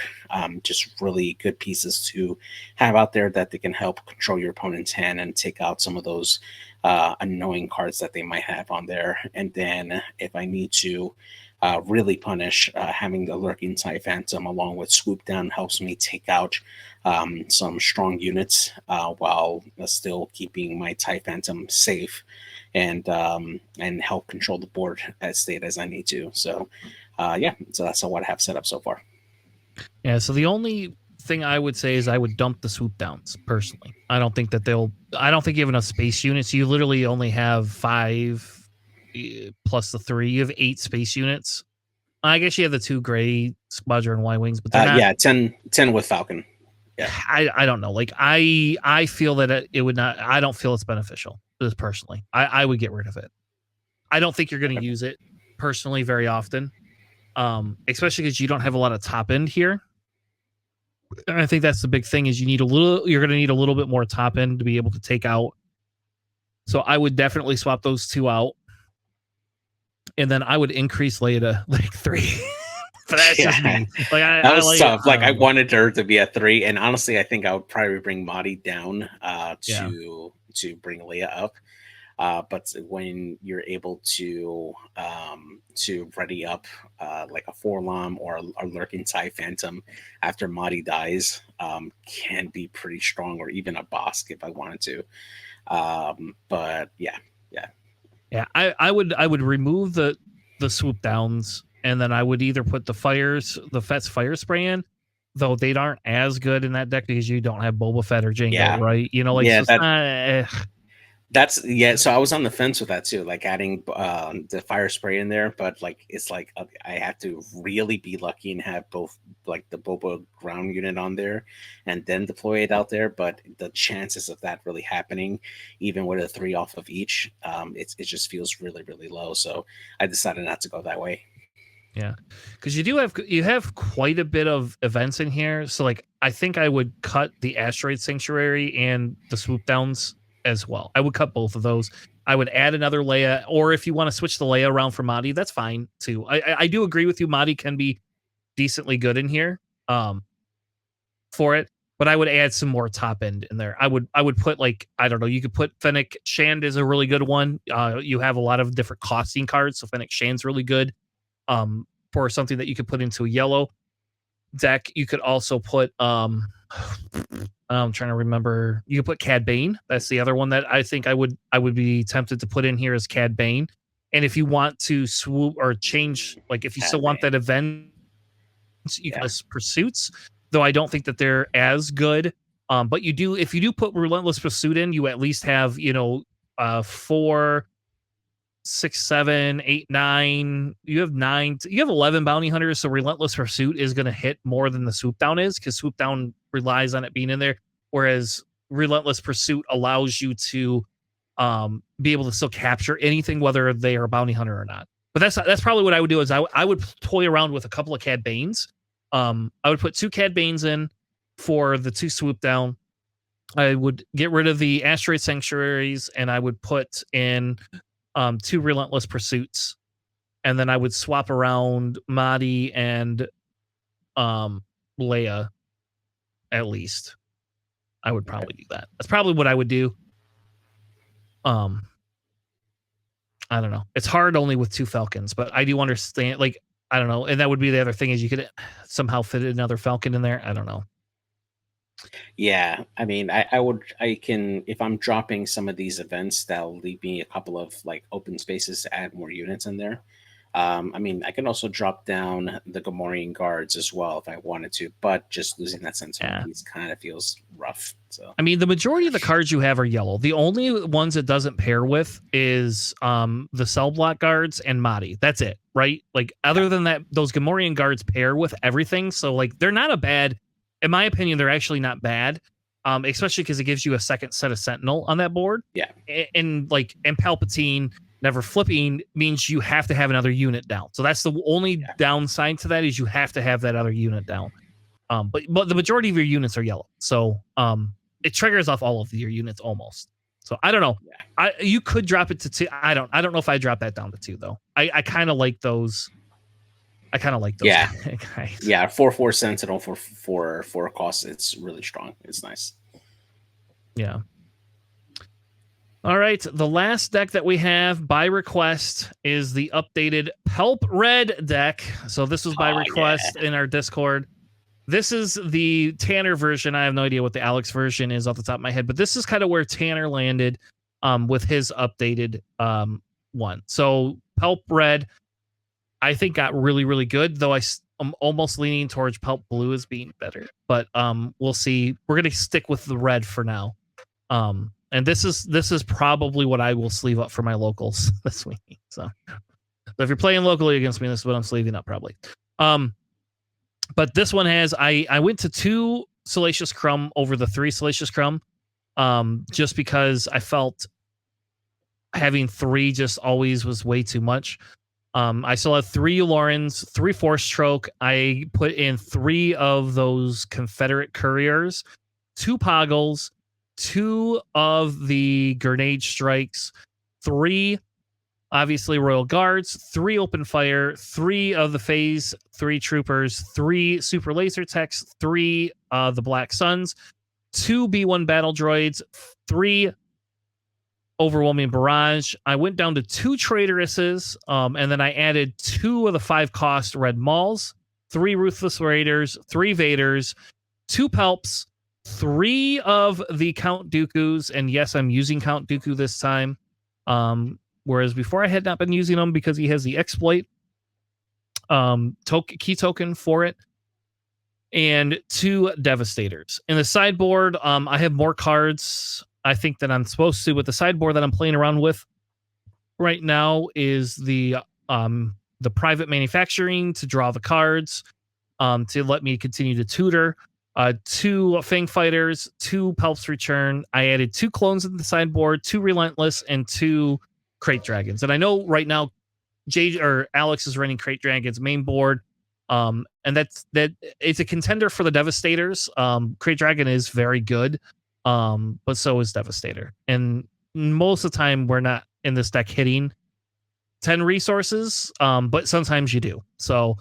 just really good pieces to have out there that they can help control your opponent's hand and take out some of those annoying cards that they might have on there. And then if I need to really punish, having the Lurking TIE Phantom along with Swoop Down helps me take out some strong units while still keeping my TIE Phantom safe and help control the board as state as I need to. So so that's what I have set up so far. yeah, so the only thing I would say is I would dump the swoop downs personally. I don't think you have enough space units. You literally only have 5 plus the 3. You have 8 space units. I guess you have the 2 gray Squadron Y Wings, but they're not. Yeah, 10 with Falcon. Yeah. I don't know. Like I feel that it would not. I don't feel it's beneficial. Just personally, I would get rid of it. I don't think you're going to use it. personally very often, especially because you don't have a lot of top end here. And I think that's the big thing is you're going to need a little bit more top end to be able to take out. So I would definitely swap those two out. And then I would increase Leia to like 3. But that's just me. Like that was like tough. Like I know. wanted her to be a 3, and honestly, I think I would probably bring Madi down Yeah. to bring Leia up. But when you're able to ready up like a Forlom or a lurking TIE Phantom after Madi dies, can be pretty strong, or even a Bosk if I wanted to. But yeah. I would remove the swoop downs, and then I would either put the Fett's fire spray in, though they aren't as good in that deck because you don't have Boba Fett or Jango, Yeah. right? You know, like Yeah, so it's not, that's so I was on the fence with that too, like adding the fire spray in there, but like it's like I have to really be lucky and have both like the Boba ground unit on there and then deploy it out there. But the chances of that really happening, even with a 3 off of each, it just feels really, really low. So I decided not to go that way. Yeah, because you have quite a bit of events in here. So like I think I would cut the Asteroid Sanctuary and the swoop downs as well. I would cut both of those. I would add another Leia, or if you want to switch the Leia around for Madi, that's fine too. I do agree with you. Madi can be decently good in here for it, but I would add some more top end in there. I would put like, I don't know, you could put Fennec Shand is a really good one. You have a lot of different costing cards, so Fennec Shand's really good. For something that you could put into a yellow deck. You could also put I'm trying to remember. You could put Cad Bane. That's the other one that I think I would be tempted to put in here as Cad Bane. And if you want to swoop or change, like if you still want that event, you can pursuits, though I don't think that they're as good. But if you do put Relentless Pursuit in, you at least have, 4, 6, 7, 8, 9. You have 9. You have 11 bounty hunters. So Relentless Pursuit is going to hit more than the swoop down is, because swoop down relies on it being in there, whereas Relentless Pursuit allows you to be able to still capture anything, whether they are a bounty hunter or not. But that's probably what I would do. Is I would toy around with a couple of Cad Banes. I would put 2 Cad Banes in for the 2 swoop down. I would get rid of the Asteroid Sanctuaries, and I would put in 2 Relentless Pursuits, and then I would swap around Madi and Leia. At least I would probably do that. That's probably what I would do. I don't know. It's hard only with 2 Falcons, but I do understand. Like, I don't know, and that would be the other thing, is you could somehow fit another Falcon in there. I don't know. Yeah, I mean, I can, if I'm dropping some of these events, that'll leave me a couple of like open spaces to add more units in there. I mean, I can also drop down the Gamorrean guards as well if I wanted to, but just losing that sentinel piece kind of feels rough. So I mean, the majority of the cards you have are yellow. The only ones it doesn't pair with is the cell block guards and Madi. That's it, right? Like, other than that, those Gamorrean guards pair with everything. So like, they're not a bad, in my opinion, they're actually not bad. Especially because it gives you a second set of Sentinel on that board. Yeah. And Palpatine never flipping means you have to have another unit down. So that's the only downside to that, is you have to have that other unit down. But the majority of your units are yellow. So it triggers off all of your units almost. So I don't know. Yeah. You could drop it to 2. I don't know if I drop that down to 2 though. I kind of like those. Yeah. guys. Yeah, 4/4 Sentinel for 4 costs. It's really strong. It's nice. Yeah. All right. The last deck that we have by request is the updated Pelp Red deck. So this was by request in our Discord. This is the Tanner version. I have no idea what the Alex version is off the top of my head, but this is kind of where Tanner landed with his updated one. So Pelp Red, I think, got really, really good, though I'm almost leaning towards Pelp Blue as being better. But we'll see. We're going to stick with the red for now. And this is probably what I will sleeve up for my locals this week. So if you're playing locally against me, this is what I'm sleeving up probably. But this one has, I went to 2 Salacious Crumb over the 3 Salacious Crumb, just because I felt having 3 just always was way too much. I still have 3 Lorens, 3 Force Stroke. I put in 3 of those Confederate Couriers, 2 Poggles, 2 of the Grenade Strikes, 3 obviously Royal Guards, 3 Open Fire, 3 of the Phase 3 Troopers, 3 Super Laser Techs, 3 the Black Suns, 2 B1 Battle Droids, 3 Overwhelming Barrage. I went down to 2 Traitoresses, and then I added 2 of the 5 cost Red Mauls, 3 Ruthless Raiders, 3 Vaders, 2 Palps, 3 of the Count Dooku's, and yes, I'm using Count Dooku this time. Whereas before I had not been using him because he has the exploit key token for it, and 2 Devastators. In the sideboard, I have more cards, I think, than I'm supposed to, but the sideboard that I'm playing around with right now is the private manufacturing to draw the cards, to let me continue to tutor. 2 Fang Fighters, 2 Palps Return. I added 2 clones in the sideboard, 2 Relentless, and 2 Crate Dragons. And I know right now Alex is running Crate Dragons main board. And that it's a contender for the Devastators. Crate Dragon is very good. But so is Devastator. And most of the time we're not in this deck hitting 10 resources, but sometimes you do. So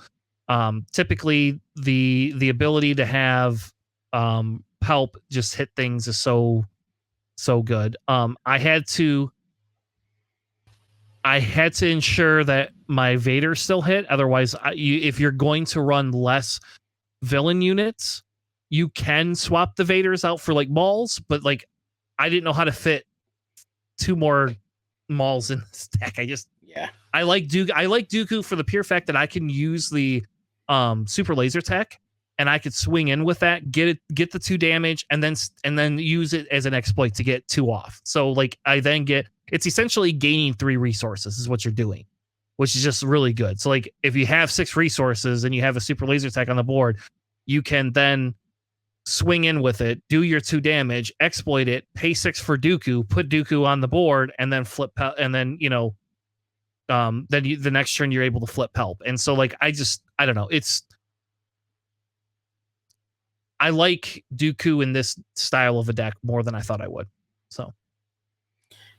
typically the ability to have Palp just hit things is so good. I had to ensure that my Vader still hit. Otherwise, if you're going to run less villain units, you can swap the Vaders out for like Mauls, but like I didn't know how to fit 2 more Mauls in this deck. I like Dooku for the pure fact that I can use the Super Laser Tech and I could swing in with that, get the 2 damage, and then use it as an exploit to get 2 off. So like I then get, it's essentially gaining 3 resources is what you're doing, which is just really good. So like if you have 6 resources and you have a Super Laser Tech on the board, you can then swing in with it, do your 2 damage, exploit it, pay 6 for Dooku, put Dooku on the board, and then flip, and then the next turn you're able to flip Palp. And so like I don't know, I like Dooku in this style of a deck more than I thought I would. So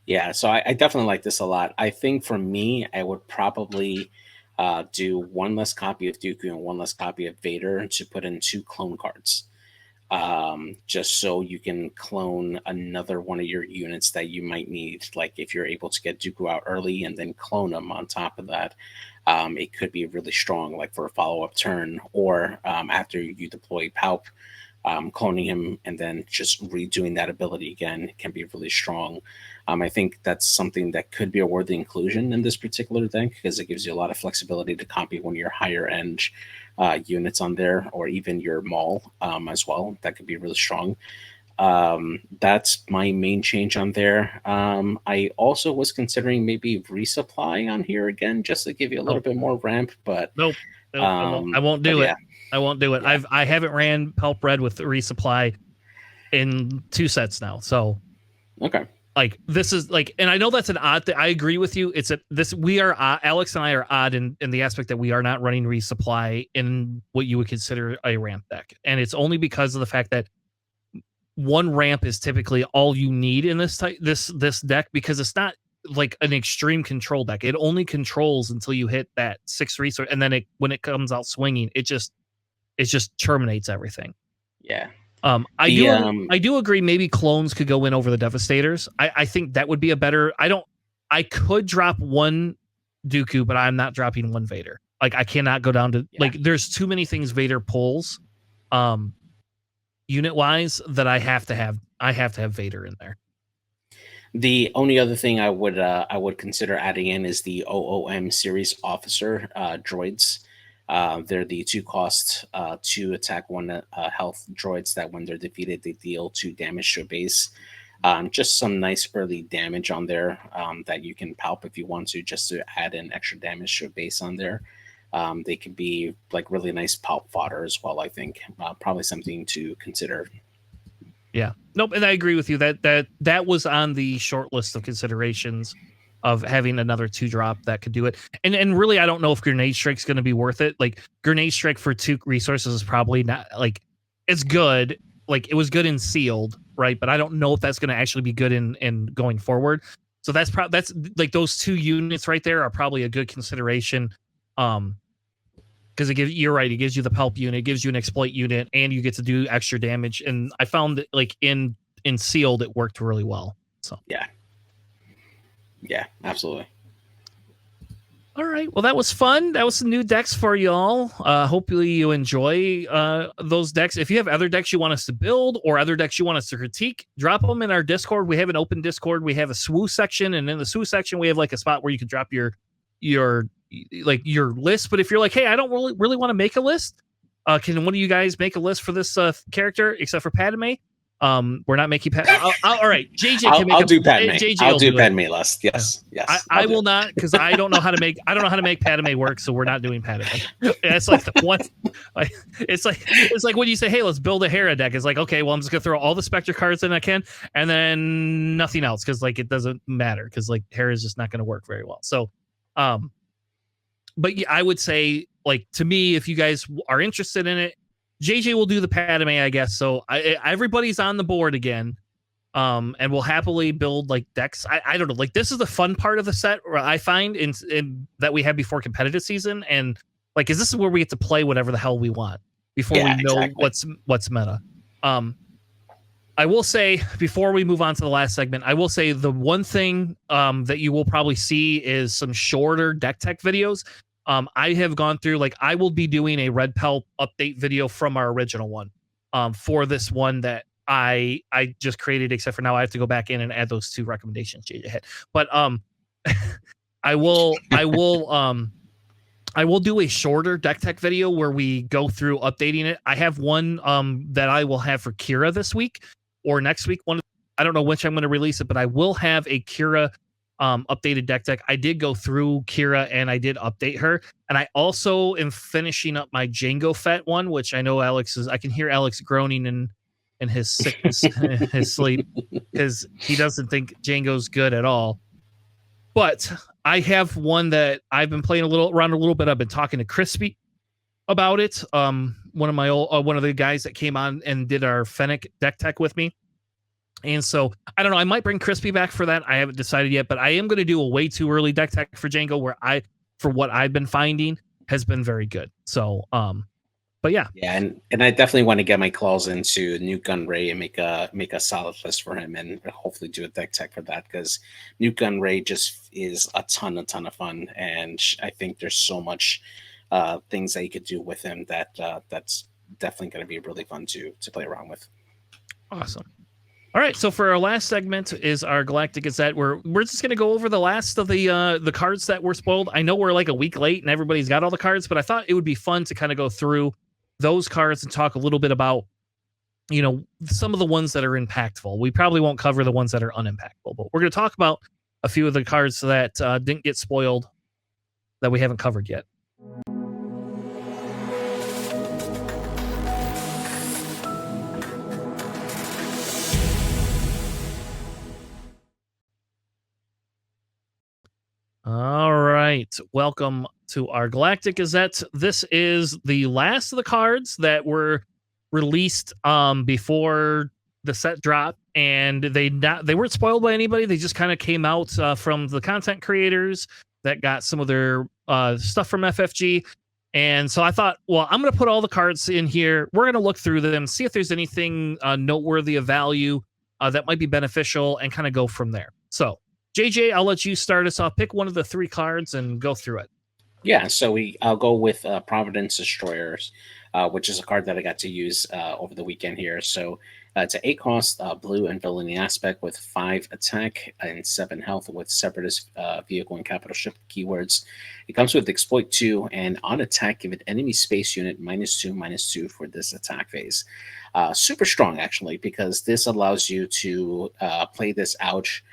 yeah, so I definitely like this a lot. I think for me, I would probably do 1 less copy of Dooku and 1 less copy of Vader to put in 2 clone cards. Just so you can clone another one of your units that you might need. Like if you're able to get Dooku out early and then clone them on top of that, it could be really strong, like for a follow-up turn, or after you deploy Palp, cloning him and then just redoing that ability again can be really strong. I think that's something that could be a worthy inclusion in this particular deck because it gives you a lot of flexibility to copy one of your higher end units on there, or even your Maul as well. That could be really strong. That's my main change on there. I also was considering maybe resupply on here again, just to give you a little bit more ramp, but nope, I won't do it. Yeah. I won't do it. Yeah. I haven't ran Palp Red with resupply in 2 sets now. So okay. Like this is like, and I know that's an odd thing. I agree with you. We are Alex and I are odd in the aspect that we are not running resupply in what you would consider a ramp deck. And it's only because of the fact that 1 ramp is typically all you need in this deck, because it's not like an extreme control deck. It only controls until you hit that 6 resource, and then when it comes out swinging, it just terminates everything. Yeah. I do agree. Maybe clones could go in over the Devastators. I think that would be a better. I could drop 1 Dooku, but I'm not dropping 1 Vader. Like I cannot go down to like. There's too many things Vader pulls, unit wise, that I have to have. I have to have Vader in there. The only other thing I would consider adding in is the OOM series officer droids. They're the 2 cost, 2 attack, 1 health droids that when they're defeated, they deal 2 damage to a base. Just some nice early damage on there that you can Palp if you want to, just to add in extra damage to a base on there. They could be like really nice Palp fodder as well, I think. Probably something to consider. Yeah. Nope. And I agree with you that was on the short list of considerations of having another 2-drop that could do it. And really, I don't know if Grenade Strike's going to be worth it. Like, Grenade Strike for 2 resources is probably not, like, it's good. Like, it was good in Sealed, right? But I don't know if that's going to actually be good in going forward. So that's like, those 2 units right there are probably a good consideration. Because you're right, it gives you the Pulp unit, it gives you an Exploit unit, and you get to do extra damage. And I found that, like, in Sealed, it worked really well. So yeah, absolutely. All right, well, that was fun. That was some new decks for y'all. Hopefully you enjoy those decks. If you have other decks you want us to build or other decks you want us to critique, drop them in our Discord. We have an open Discord. We have a SWU section, and in the SWU section we have like a spot where you can drop your list. But if you're like, hey, I don't really want to make a list, can one of you guys make a list for this character except for Padme? We're not making all right, JJ can make I'll do Padme. JJ I'll do it. Padme list. Yes. I will not, because I don't know how to make Padme work, so we're not doing Padme. It's like the one, like, it's like when you say, hey, let's build a Hera deck. It's like, okay, well, I'm just gonna throw all the Spectre cards in I can, and then nothing else, because like it doesn't matter, because like Hera is just not gonna work very well. So but yeah, I would say, like, to me, if you guys are interested in it, JJ will do the Padme, I guess. So everybody's on the board again. And we'll happily build like decks. I don't know. Like, this is the fun part of the set, where I find in that we have before competitive season. And like, is this where we get to play whatever the hell we want before we know what's meta. I will say, before we move on to the last segment, I will say the one thing that you will probably see is some shorter deck tech videos. I have gone through, like, I will be doing a Red Pill update video from our original one for this one that I just created, except for now I have to go back in and add those 2 recommendations JJ had. But I will do a shorter deck tech video where we go through updating it. I have one that I will have for Kira this week or next week. I don't know which I'm going to release it, but I will have a Kira updated deck tech. I did go through Kira and I did update her, and I also am finishing up my Jango Fett one, which I know I can hear Alex groaning in his sickness, his sleep, because he doesn't think Jango's good at all. But I have one that I've been playing around a little bit. I've been talking to Crispy about it. One of the guys that came on and did our Fennec deck tech with me. And so I don't know. I might bring Crispy back for that. I haven't decided yet, but I am going to do a way too early deck tech for Jango, where for what I've been finding, has been very good. So, but yeah, and I definitely want to get my claws into Nuke Gunray and make a solid list for him, and hopefully do a deck tech for that, because Nuke Gunray just is a ton of fun, and I think there's so much things that you could do with him that's definitely going to be really fun to play around with. Awesome. All right, so for our last segment is our Galactic Gazette, where we're just going to go over the last of the cards that were spoiled. I know we're like a week late and everybody's got all the cards, but I thought it would be fun to kind of go through those cards and talk a little bit about, some of the ones that are impactful. We probably won't cover the ones that are unimpactful, but we're going to talk about a few of the cards that didn't get spoiled that we haven't covered yet. All right. Welcome to our Galactic Gazette. This is the last of the cards that were released before the set drop, and they weren't spoiled by anybody. They just kind of came out from the content creators that got some of their stuff from FFG. And so I thought, well, I'm going to put all the cards in here. We're going to look through them, see if there's anything noteworthy of value that might be beneficial, and kind of go from there. So JJ, I'll let you start us off. Pick one of the 3 cards and go through it. Yeah, so I'll go with Providence Destroyers, which is a card that I got to use over the weekend here. So it's an 8 cost, blue and villainy aspect with 5 attack and 7 health with Separatist vehicle and capital ship keywords. It comes with Exploit 2, and on attack, give an enemy space unit -2/-2 for this attack phase. Super strong, actually, because this allows you to play this ouch.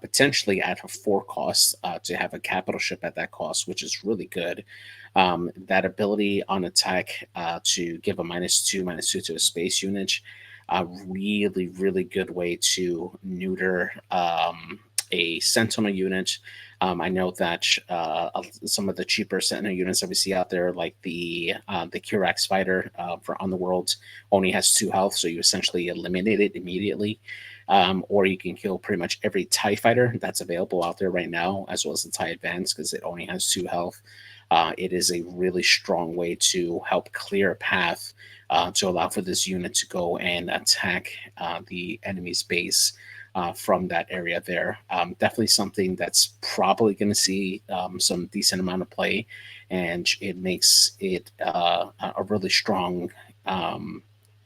Potentially at a 4 cost to have a capital ship at that cost, which is really good. That ability on attack to give a -2/-2 to a space unit, a really good way to neuter a Sentinel unit. I know that some of the cheaper Sentinel units that we see out there, like the Kirax fighter for on the world, only has 2 health, so you essentially eliminate it immediately. Or you can kill pretty much every TIE fighter that's available out there right now, as well as the TIE Advance, because it only has 2 health. It is a really strong way to help clear a path to allow for this unit to go and attack the enemy's base from that area there. Definitely something that's probably going to see some decent amount of play, and it makes it a really strong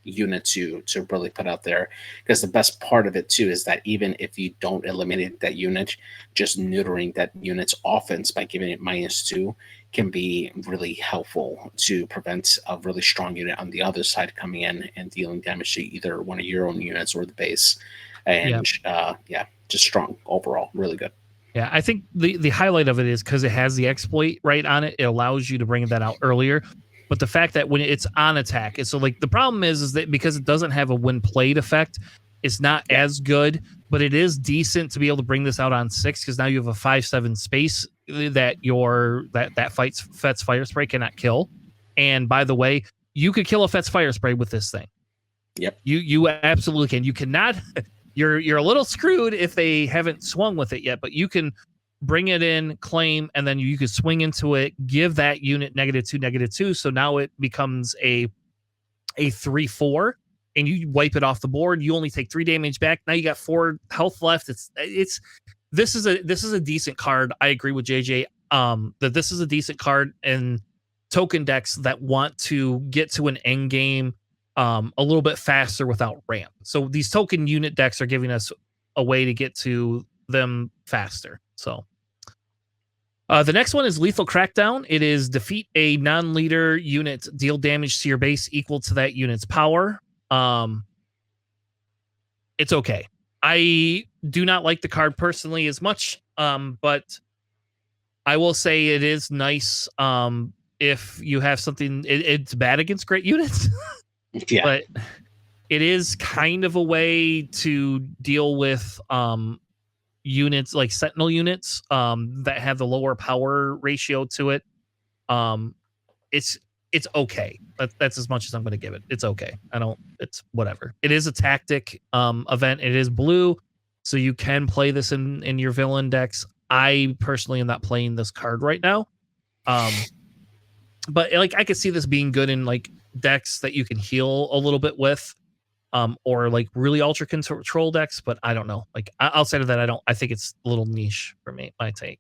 unit to really put out there. Because the best part of it too is that even if you don't eliminate that unit, just neutering that unit's offense by giving it -2 can be really helpful to prevent a really strong unit on the other side coming in and dealing damage to either one of your own units or the base. And yeah, just strong overall, really good. Yeah, I think the highlight of it is because it has the exploit right on it. It allows you to bring that out earlier. But the fact that when it's on attack, so like the problem is that because it doesn't have a when played effect, it's not Yeah. as good. But it is decent to be able to bring this out on 6 because now you have a 5/7 space that that fights Fet's fire spray cannot kill. And by the way, you could kill a Fet's fire spray with this thing. Yep. You absolutely can. You cannot. You're a little screwed if they haven't swung with it yet, but you can bring it in, claim, and then you could swing into it, give that unit -2/-2. So now it becomes a 3/4, and you wipe it off the board. You only take 3 damage back. Now you got 4 health left. This is a decent card. I agree with JJ. That this is a decent card and token decks that want to get to an end game a little bit faster without ramp. So these token unit decks are giving us a way to get to them faster. So the next one is Lethal Crackdown. It is defeat a non-leader unit, deal damage to your base equal to that unit's power. It's okay. I do not like the card personally as much, but I will say it is nice if you have something. It's bad against great units. Yeah. But it is kind of a way to deal with units like Sentinel units that have the lower power ratio to it. It's okay. That's as much as I'm going to give it. It's okay. It's whatever. It is a tactic event. It is blue, so you can play this in your villain decks. I personally am not playing this card right now. But like I could see this being good in like decks that you can heal a little bit with, or like really ultra control decks. But I don't know. Like outside of that, I think it's a little niche for me. My take.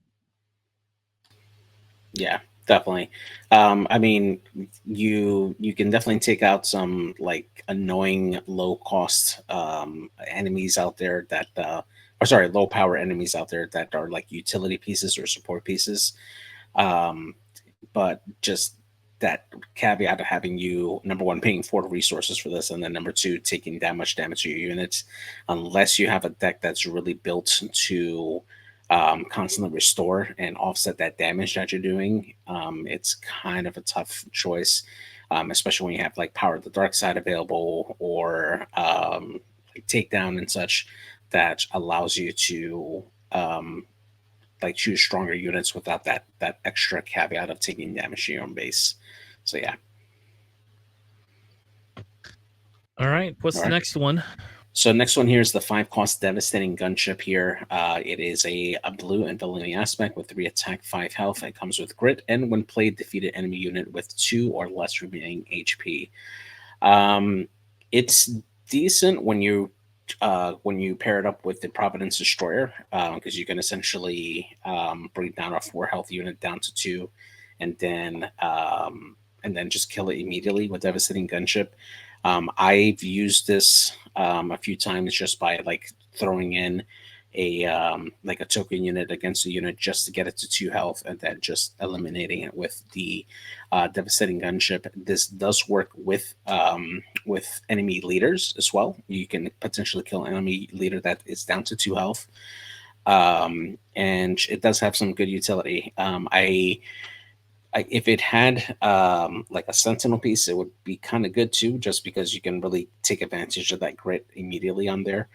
Yeah, definitely. I mean, you can definitely take out some like annoying low cost enemies out there that or sorry, low power enemies out there that are like utility pieces or support pieces. But just that caveat of having you number one paying 4 resources for this, and then number 2 taking that much damage to your units, unless you have a deck that's really built to constantly restore and offset that damage that you're doing, it's kind of a tough choice, especially when you have like Power of the Dark Side available or like Takedown and such that allows you to like choose stronger units without that extra caveat of taking damage to your own base. So yeah. All right. What's the next one? So next one here is the 5-cost Devastating Gunship here. It is a blue and villainy aspect with 3 attack, 5 health. It comes with grit, and when played, defeat an enemy unit with 2 or less remaining HP. It's decent when you pair it up with the Providence Destroyer, because you can essentially bring down a 4 health unit down to 2, and then just kill it immediately with Devastating Gunship. I've used this a few times just by like throwing in a like a token unit against a unit just to get it to 2 health, and then just eliminating it with the Devastating Gunship. This does work with enemy leaders as well. You can potentially kill an enemy leader that is down to 2 health, and it does have some good utility. If it had like a Sentinel piece, it would be kind of good too, just because you can really take advantage of that grit immediately on there.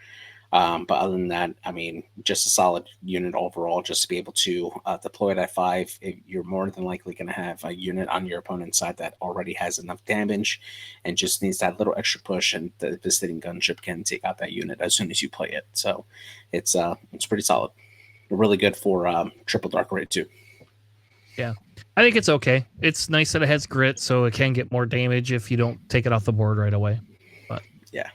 But other than that, I mean, just a solid unit overall. Just to be able to deploy it at 5, you're more than likely going to have a unit on your opponent's side that already has enough damage, and just needs that little extra push. And the visiting gunship can take out that unit as soon as you play it. So it's pretty solid. Really good for triple dark raid too. Yeah, I think it's okay. It's nice that it has grit, so it can get more damage if you don't take it off the board right away. But yeah,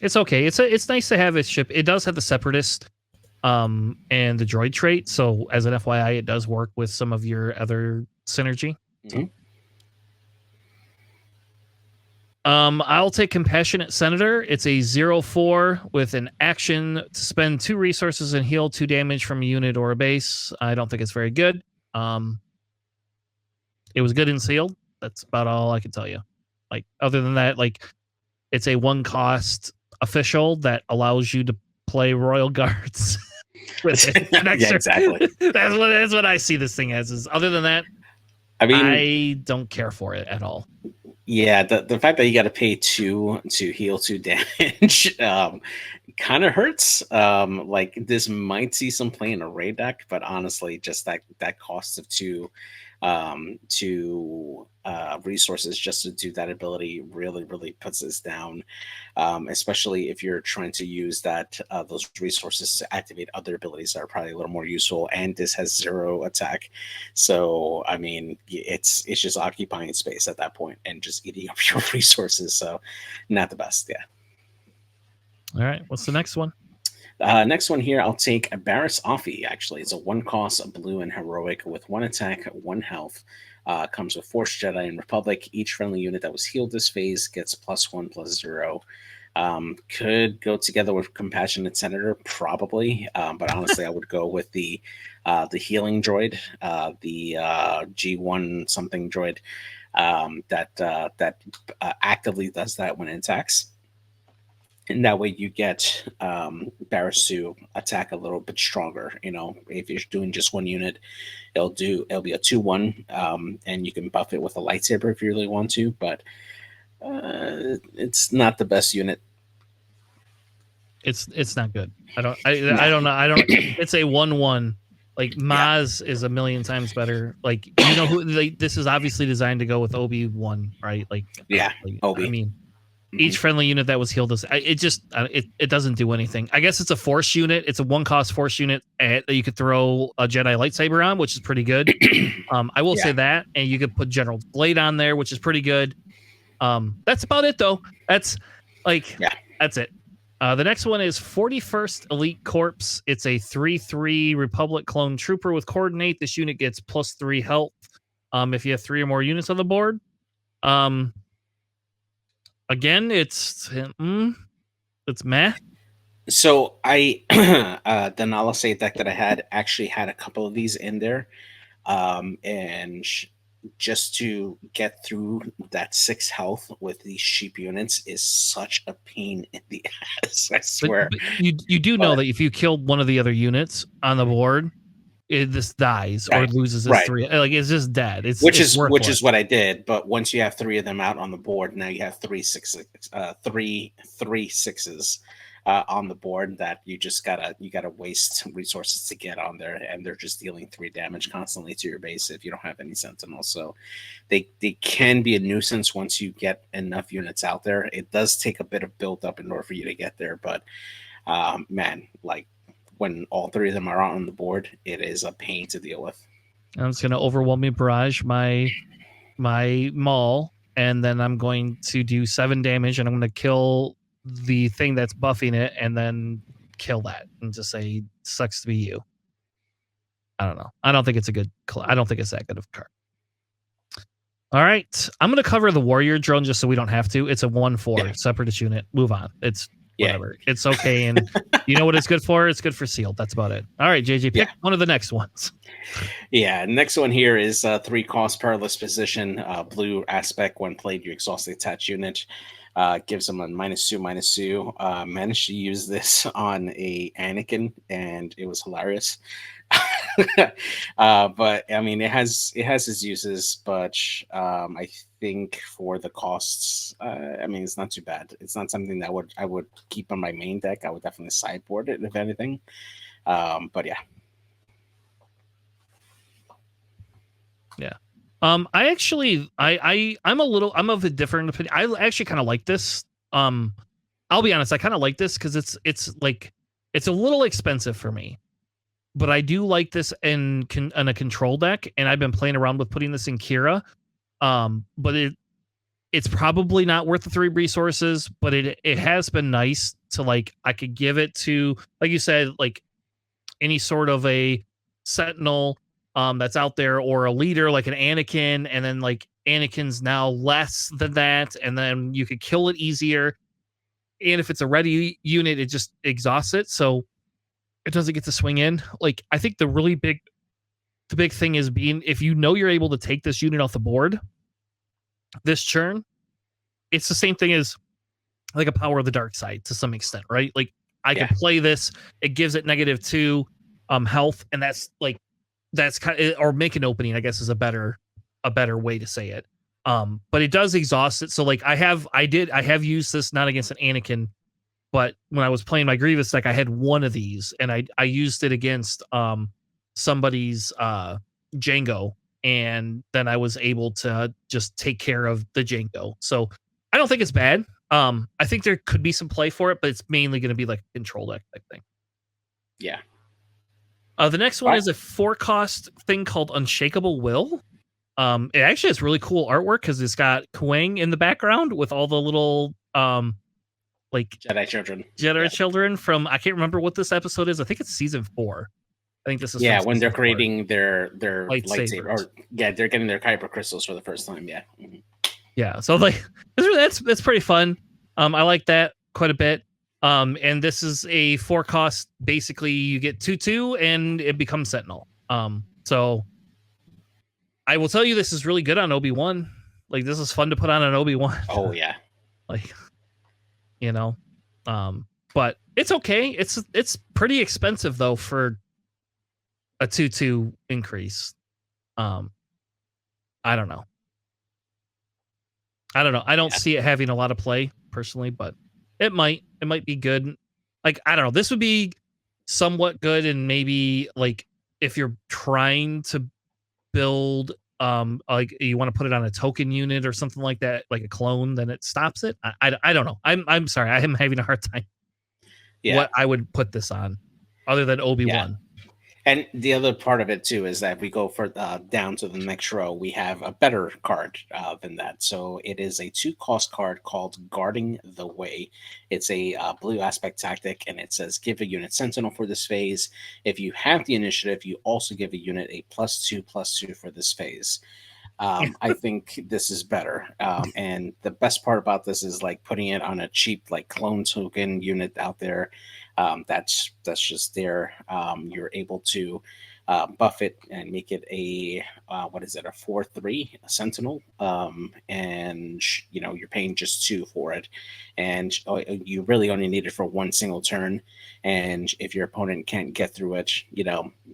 it's okay. It's nice to have its ship. It does have the separatist and the droid trait, so as an FYI, it does work with some of your other synergy. Mm-hmm. I'll take Compassionate Senator. It's a 0/4 with an action to spend 2 resources and heal 2 damage from a unit or a base. I don't think it's very good. It was good in sealed. That's about all I can tell you. Like, other than that, like, it's a 1-cost official that allows you to play Royal Guards with it. Yeah, exactly. That's what I see this thing as. Is other than that, I mean, I don't care for it at all. Yeah, the fact that you got to pay 2 to heal 2 damage kind of hurts. Like, this might see some play in a raid deck, but honestly, just that cost of 2 resources just to do that ability really puts us down. Especially if you're trying to use those resources to activate other abilities that are probably a little more useful. And this has 0 attack, so I mean, it's just occupying space at that point and just eating up your resources. So, not the best. Yeah. All right, what's the next one? Next one here, I'll take a Barriss Offie. Actually, it's a 1-cost, a blue and heroic with 1 attack, 1 health. Comes with Force Jedi and Republic. Each friendly unit that was healed this phase gets +1/+0. Could go together with Compassionate Senator, probably, but honestly, I would go with the healing droid, the G1 something droid that actively does that when it attacks. And that way you get Barriss to attack a little bit stronger. You know, if you're doing just 1 unit, it'll be a 2/1, and you can buff it with a lightsaber if you really want to. But it's not the best unit. It's not good. I don't know. It's a 1/1. Like, Maz is a million times better. Like, you know who? This is obviously designed to go with Obi-Wan, right? Like, Obi. I mean, each friendly unit that was healed it doesn't do anything. I guess it's a force unit. It's a 1-cost force unit that you could throw a Jedi lightsaber on, which is pretty good. I will say that, and you could put General Blade on there, which is pretty good. That's about it, though. That's it. The next one is 41st Elite Corps. It's a 3/3 Republic clone trooper with coordinate. This unit gets +3 health if you have 3 or more units on the board. Again, it's meh. So the Nala Say deck that I had actually had a couple of these in there, and just to get through that 6 health with these sheep units is such a pain in the ass. I swear. But you do know that if you killed one of the other units on the board, this dies or loses its 3. Like, it's just dead. Which is what I did. But once you have 3 of them out on the board, now you have 3 6s on the board that you gotta waste resources to get on there, and they're just dealing 3 damage constantly to your base if you don't have any sentinels. So they can be a nuisance once you get enough units out there. It does take a bit of build up in order for you to get there, but man, like, when all 3 of them are out on the board, it is a pain to deal with. I'm just gonna overwhelming barrage my maul, and then I'm going to do 7 damage, and I'm gonna kill the thing that's buffing it, and then kill that, and just say, "Sucks to be you." I don't know. I don't think it's that good of a card. All right, I'm gonna cover the warrior drone just so we don't have to. It's a 1/4 separatist unit. Move on. It's whatever. It's okay, and you know what it's good for? It's good for sealed. That's about it. All right, JJ, pick one of the next ones. Yeah, next one here is 3-cost perilous position. Blue aspect. When played, you exhaust the attached unit. Gives them a -2/-2. Managed to use this on a Anakin, and it was hilarious. But I mean, it has its uses, but I think for the costs, I mean, it's not too bad. It's not something that I would keep on my main deck. I would definitely sideboard it if anything. But yeah, Yeah. I actually, I'm of a different opinion. I actually kind of like this. I'll be honest, I kind of like this because it's like it's a little expensive for me, but I do like this in a control deck, and I've been playing around with putting this in Kira. But it's probably not worth the 3 resources, but it has been nice to like I could give it to, like you said, like any sort of a sentinel that's out there, or a leader like an Anakin, and then like Anakin's now less than that, and then you could kill it easier. And if it's a ready unit, it just exhausts it, so it doesn't get to swing in. Like I think the big thing is being, if you know you're able to take this unit off the board this turn, it's the same thing as like a Power of the Dark Side to some extent, right? Like I yeah, could play this, it gives it -2 health, and that's kind of, or make an opening, I guess, is a better way to say it. But it does exhaust it. So like I have used this not against an Anakin, but when I was playing my Grievous deck, I had one of these, and I used it against somebody's Django, and then I was able to just take care of the Django. So I don't think it's bad. I think there could be some play for it, but it's mainly going to be like a control deck type thing. yeah. The next one But is a 4-cost thing called Unshakable Will. It actually has really cool artwork because it's got Kuang in the background with all the little like Jedi children. Jedi Yeah, children from, I can't remember what this episode is. I think it's season 4. I think this is from yeah. When season they're 4. creating their lightsaber, Lightsabers. or yeah, they're getting their kyber crystals for the first time. Yeah. Mhm. Yeah, so like that's pretty fun. I like that quite a bit. And this is a 4-cost. Basically, you get 2/2, and it becomes Sentinel. So I will tell you, this is really good on Obi-Wan. Like this is fun to put on an Obi-Wan. Oh yeah, Like, you know, but it's okay. It's pretty expensive though for a 2/2 increase. Um, I don't know. I don't yeah, see it having a lot of play personally, but it might be good. Like I don't know. This would be somewhat good, and maybe like if you're trying to build like you want to put it on a token unit or something like that, like a clone, then it stops it. I don't know. I'm sorry. I am having a hard time yeah, what I would put this on other than yeah. Obi-Wan. And the other part of it too is that we go for down to the next row. We have a better card than that. So it is a 2-cost card called Guarding the Way. It's a blue aspect tactic, and it says give a unit Sentinel for this phase. If you have the initiative, you also give a unit a +2/+2 for this phase. I think this is better. And the best part about this is like putting it on a cheap like clone token unit out there. That's just there. You're able to buff it and make it a what is it, a 4/3 Sentinel, and you're paying just 2 for it, and you really only need it for one single turn. And if your opponent can't get through it,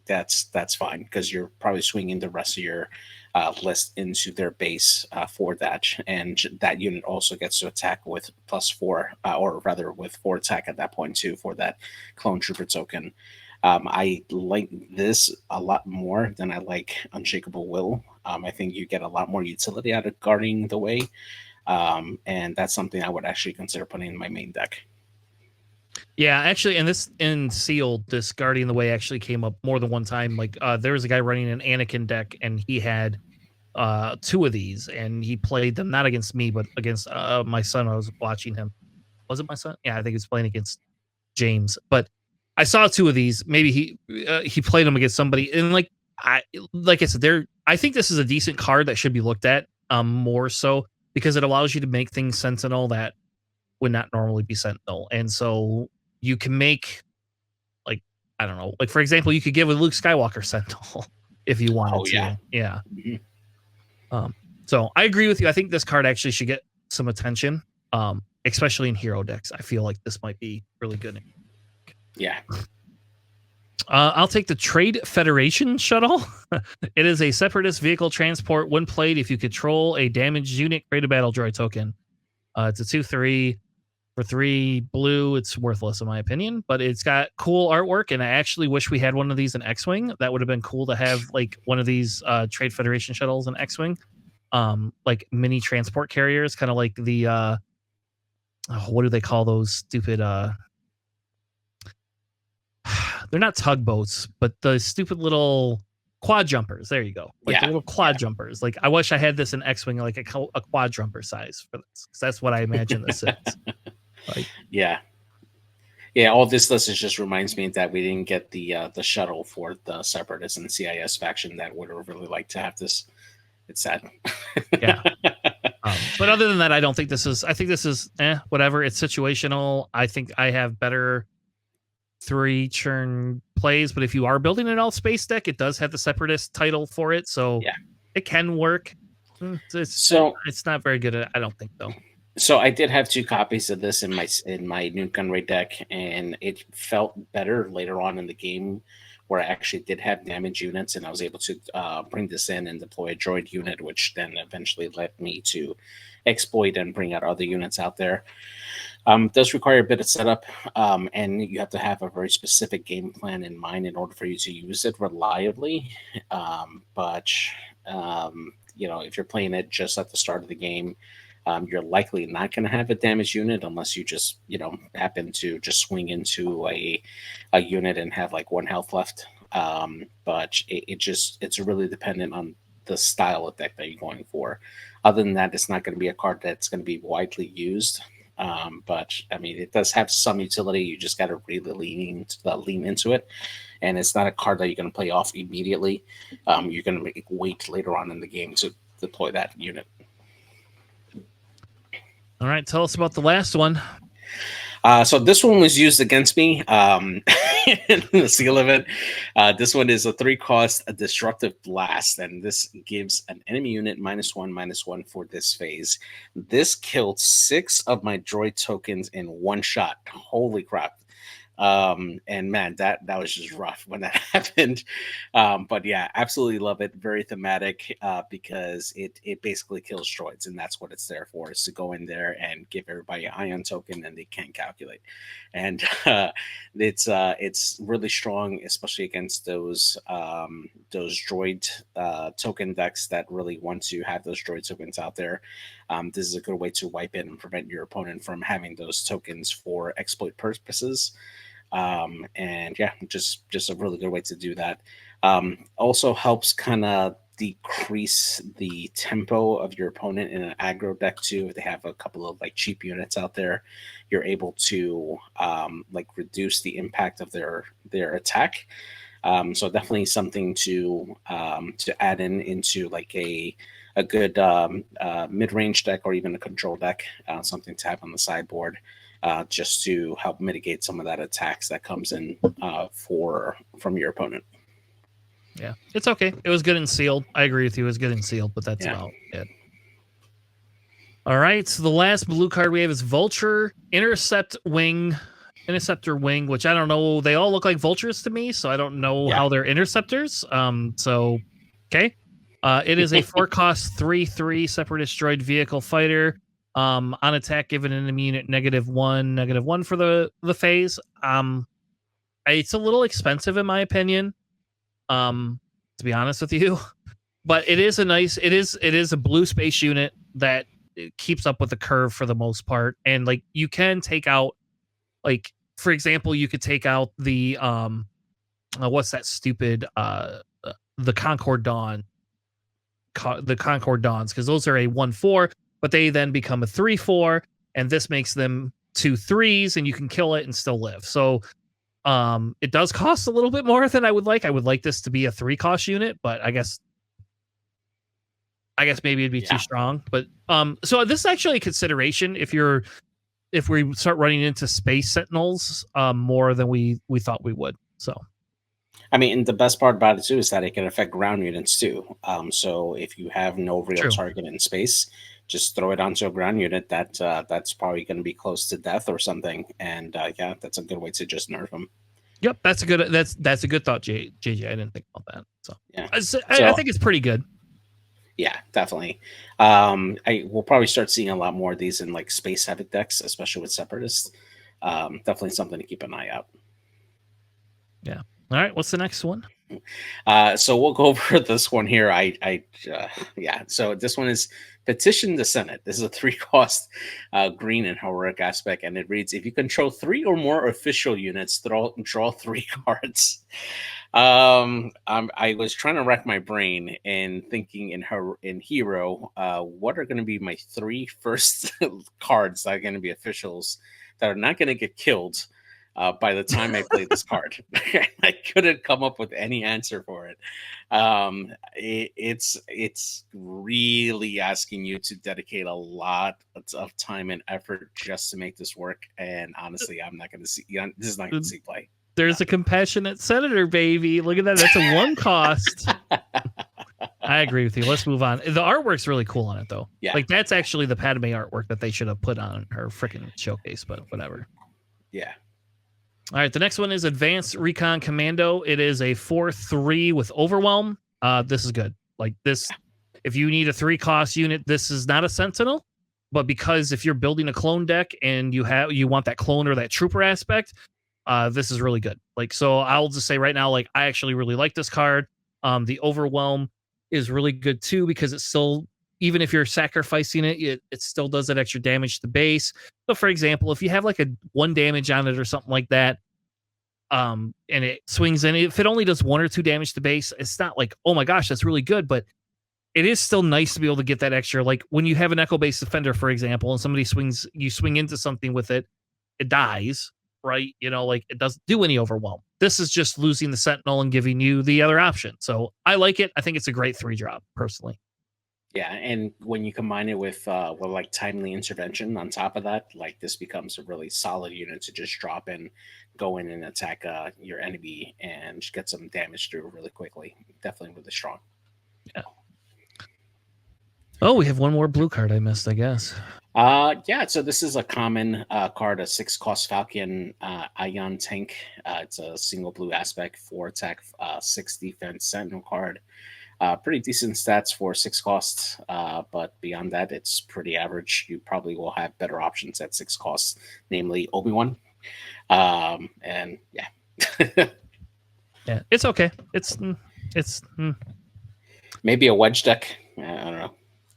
that's fine because you're probably swinging the rest of your list into their base for that, and that unit also gets to attack with +4, or rather with 4 attack at that point too for that clone trooper token. I like this a lot more than I like Unshakable Will. I think you get a lot more utility out of Guarding the Way, and that's something I would actually consider putting in my main deck. Yeah, actually, and this in Sealed, this Guardian the Way actually came up more than one time. Like there was a guy running an Anakin deck, and he had 2 of these, and he played them not against me, but against my son. I was watching him. Was it my son? Yeah, I think he was playing against James. But I saw 2 of these. Maybe he played them against somebody, and like I said, I think this is a decent card that should be looked at more so because it allows you to make things Sentinel that would not normally be Sentinel, and so you can make, like, I don't know, like for example, you could give a Luke Skywalker Sentinel if you wanted Oh yeah. to. Yeah. Mhm. So I agree with you. I think this card actually should get some attention, especially in hero decks. I feel like this might be really good. Yeah. I'll take the Trade Federation shuttle. It is a separatist vehicle transport. When played, if you control a damaged unit, create a battle droid token. It's a 2/3 for 3 blue. It's worthless in my opinion, but it's got cool artwork, and I actually wish we had one of these in X-Wing. That would have been cool to have like one of these Trade Federation shuttles in X-Wing, like mini transport carriers, kind of like the what do they call those stupid they're not tugboats, but the stupid little quad jumpers. There you go. Like the little quad jumpers. Like I wish I had this in X-Wing, like a quad jumper size for this, because that's what I imagine this is. Like, yeah. All this list is just reminds me that we didn't get the shuttle for the Separatist and CIS faction. That would have really liked to have this. It's sad. yeah. But other than that, I don't think this is. I think this is whatever. It's situational. I think I have better 3 churn plays, but if you are building an all space deck, it does have the Separatist title for it, so it can work. It's not very good. I don't think though. So I did have 2 copies of this in my Nuke Gunray deck, and it felt better later on in the game, where I actually did have damage units, and I was able to bring this in and deploy a droid unit, which then eventually led me to exploit and bring out other units out there. Does require a bit of setup, and you have to have a very specific game plan in mind in order for you to use it reliably. But if you're playing it just at the start of the game, you're likely not going to have a damage unit unless you just happen to just swing into a unit and have like 1 health left. But it's really dependent on the style of deck that you're going for. Other than that, it's not going to be a card that's going to be widely used. But I mean, it does have some utility. You just got to really lean into it, and it's not a card that you're going to play off immediately. You're going to wait later on in the game to deploy that unit. All right, tell us about the last one. So this one was used against me in the seal of it. This one is a 3-cost Disruptive Blast, and this gives an enemy unit -1/-1 for this phase. This killed 6 of my droid tokens in 1 shot. Holy crap. And man, that was just rough when that happened. But yeah, absolutely love it. Very thematic, because it basically kills droids, and that's what it's there for, is to go in there and give everybody an ion token, and they can't calculate. And it's really strong, especially against those droid token decks that really want to have those droid tokens out there. This is a good way to wipe it and prevent your opponent from having those tokens for exploit purposes. And yeah, just a really good way to do that. Also helps kind of decrease the tempo of your opponent in an aggro deck too. If they have a couple of like cheap units out there, you're able to like reduce the impact of their attack. So definitely something to add into like a good mid-range deck, or even a control deck, something to have on the sideboard, just to help mitigate some of that attacks that comes in from your opponent. Yeah, it's okay. It was good and sealed. I agree with you. It was good and sealed, but that's about it. All right, so the last blue card we have is Vulture Interceptor Wing, which I don't know. They all look like vultures to me, so I don't know how they're interceptors. So, okay. It is a 4-cost 3/3 Separatist droid vehicle fighter. On attack, given an enemy unit -1/-1 for the phase. It's a little expensive in my opinion, to be honest with you, but it is a blue space unit that keeps up with the curve for the most part. And like you can take out, like for example, you could take out the what's that stupid the Concord Dawn, the Concord Dawns, because those are a 1/4. But they then become a 3/4, and this makes them 2 3s, and you can kill it and still live. So it does cost a little bit more than I would like. I would like this to be a 3-cost unit, but I guess maybe it'd be too strong. But so this is actually a consideration if we start running into Space Sentinels more than we thought we would. So I mean, the best part about it too is that it can affect ground units too. So if you have no real target in space, just throw it onto a ground unit that's probably going to be close to death or something. And yeah, that's a good way to just nerf them. Yep, that's a good thought, JJ. I didn't think about that. So Yeah. I So think it's pretty good. yeah, definitely. I will probably start seeing a lot more of these in like space heavy decks, especially with separatists. Definitely something to keep an eye out. Yeah. All right. What's the next one? So we'll go over this one here. Yeah. So this one is Petition the Senate. This is a three cost green and heroic aspect, and it reads: if you control three or more official units, draw three cards. I was trying to rack my brain and thinking in hero, what are going to be my three first cards that are going to be officials that are not going to get killed by the time I play this card. I couldn't come up with any answer for it. It's really asking you to dedicate a lot of time and effort just to make this work. And honestly, I'm not going to see. This is not going to see play. There's a compassionate senator, baby. Look at that. That's a one cost. I agree with you. Let's move on. The artwork's really cool on it, though. Yeah. Like, that's actually the Padme artwork that they should have put on her freaking showcase, but whatever. Yeah. All right. The next one is Advanced Recon Commando. It is a 4/3 with Overwhelm. This is good. Like, this, if you need a 3-cost unit, this is not a Sentinel. But because if you're building a clone deck and you want that clone or that trooper aspect, this is really good. Like, so I'll just say right now, like, I actually really like this card. The Overwhelm is really good too, because it's still, even if you're sacrificing it, it still does that extra damage to base. So for example, if you have like a 1 damage on it or something like that, and it swings in, if it only does 1 or 2 damage to base, it's not like, oh my gosh, that's really good, but it is still nice to be able to get that extra. Like when you have an echo based defender, for example, and somebody you swing into something with it, it dies, right? Like it doesn't do any overwhelm. This is just losing the sentinel and giving you the other option. So I like it. I think it's a great 3-drop personally. Yeah, and when you combine it with like timely intervention on top of that, like this becomes a really solid unit to just drop in, go in and attack your enemy and get some damage through really quickly. Definitely really strong. Yeah. Oh, we have one more blue card I missed, I guess. Yeah, so this is a common card, a 6-cost Falcon Ion Tank. It's a single blue aspect, 4 attack, 6 defense Sentinel card. Pretty decent stats for 6 costs, but beyond that, it's pretty average. You probably will have better options at 6 costs, namely Obi-Wan. And yeah. Yeah, it's okay. It's maybe a wedge deck. I don't know.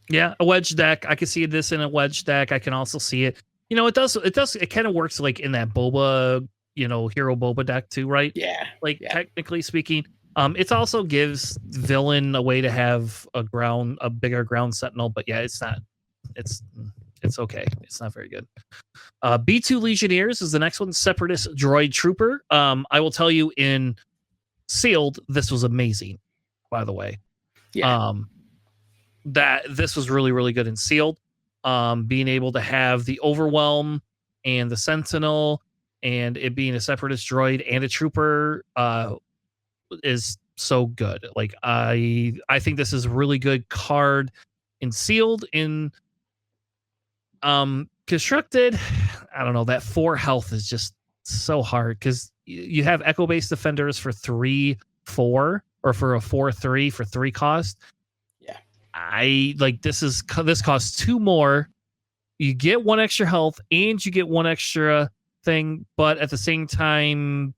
Yeah, a wedge deck. I can see this in a wedge deck. I can also see it. It kind of works like in that Boba, hero Boba deck too, right? Yeah. Like yeah. technically speaking. It also gives villain a way to have a bigger ground sentinel, but yeah, it's not. It's okay. It's not very good. B2 Legionnaires is the next one. Separatist Droid Trooper. I will tell you in Sealed, this was amazing. By the way, Yeah. That this was really, really good in Sealed. Being able to have the Overwhelm and the Sentinel and it being a Separatist droid and a trooper is so good. Like I think this is a really good card in Sealed. In Constructed, I don't know, that 4 health is just so hard because you have echo based defenders for 3-4 or for a 4-3 for 3 cost. Yeah, I like this costs 2 more. You get 1 extra health and you get 1 extra thing, but at the same time,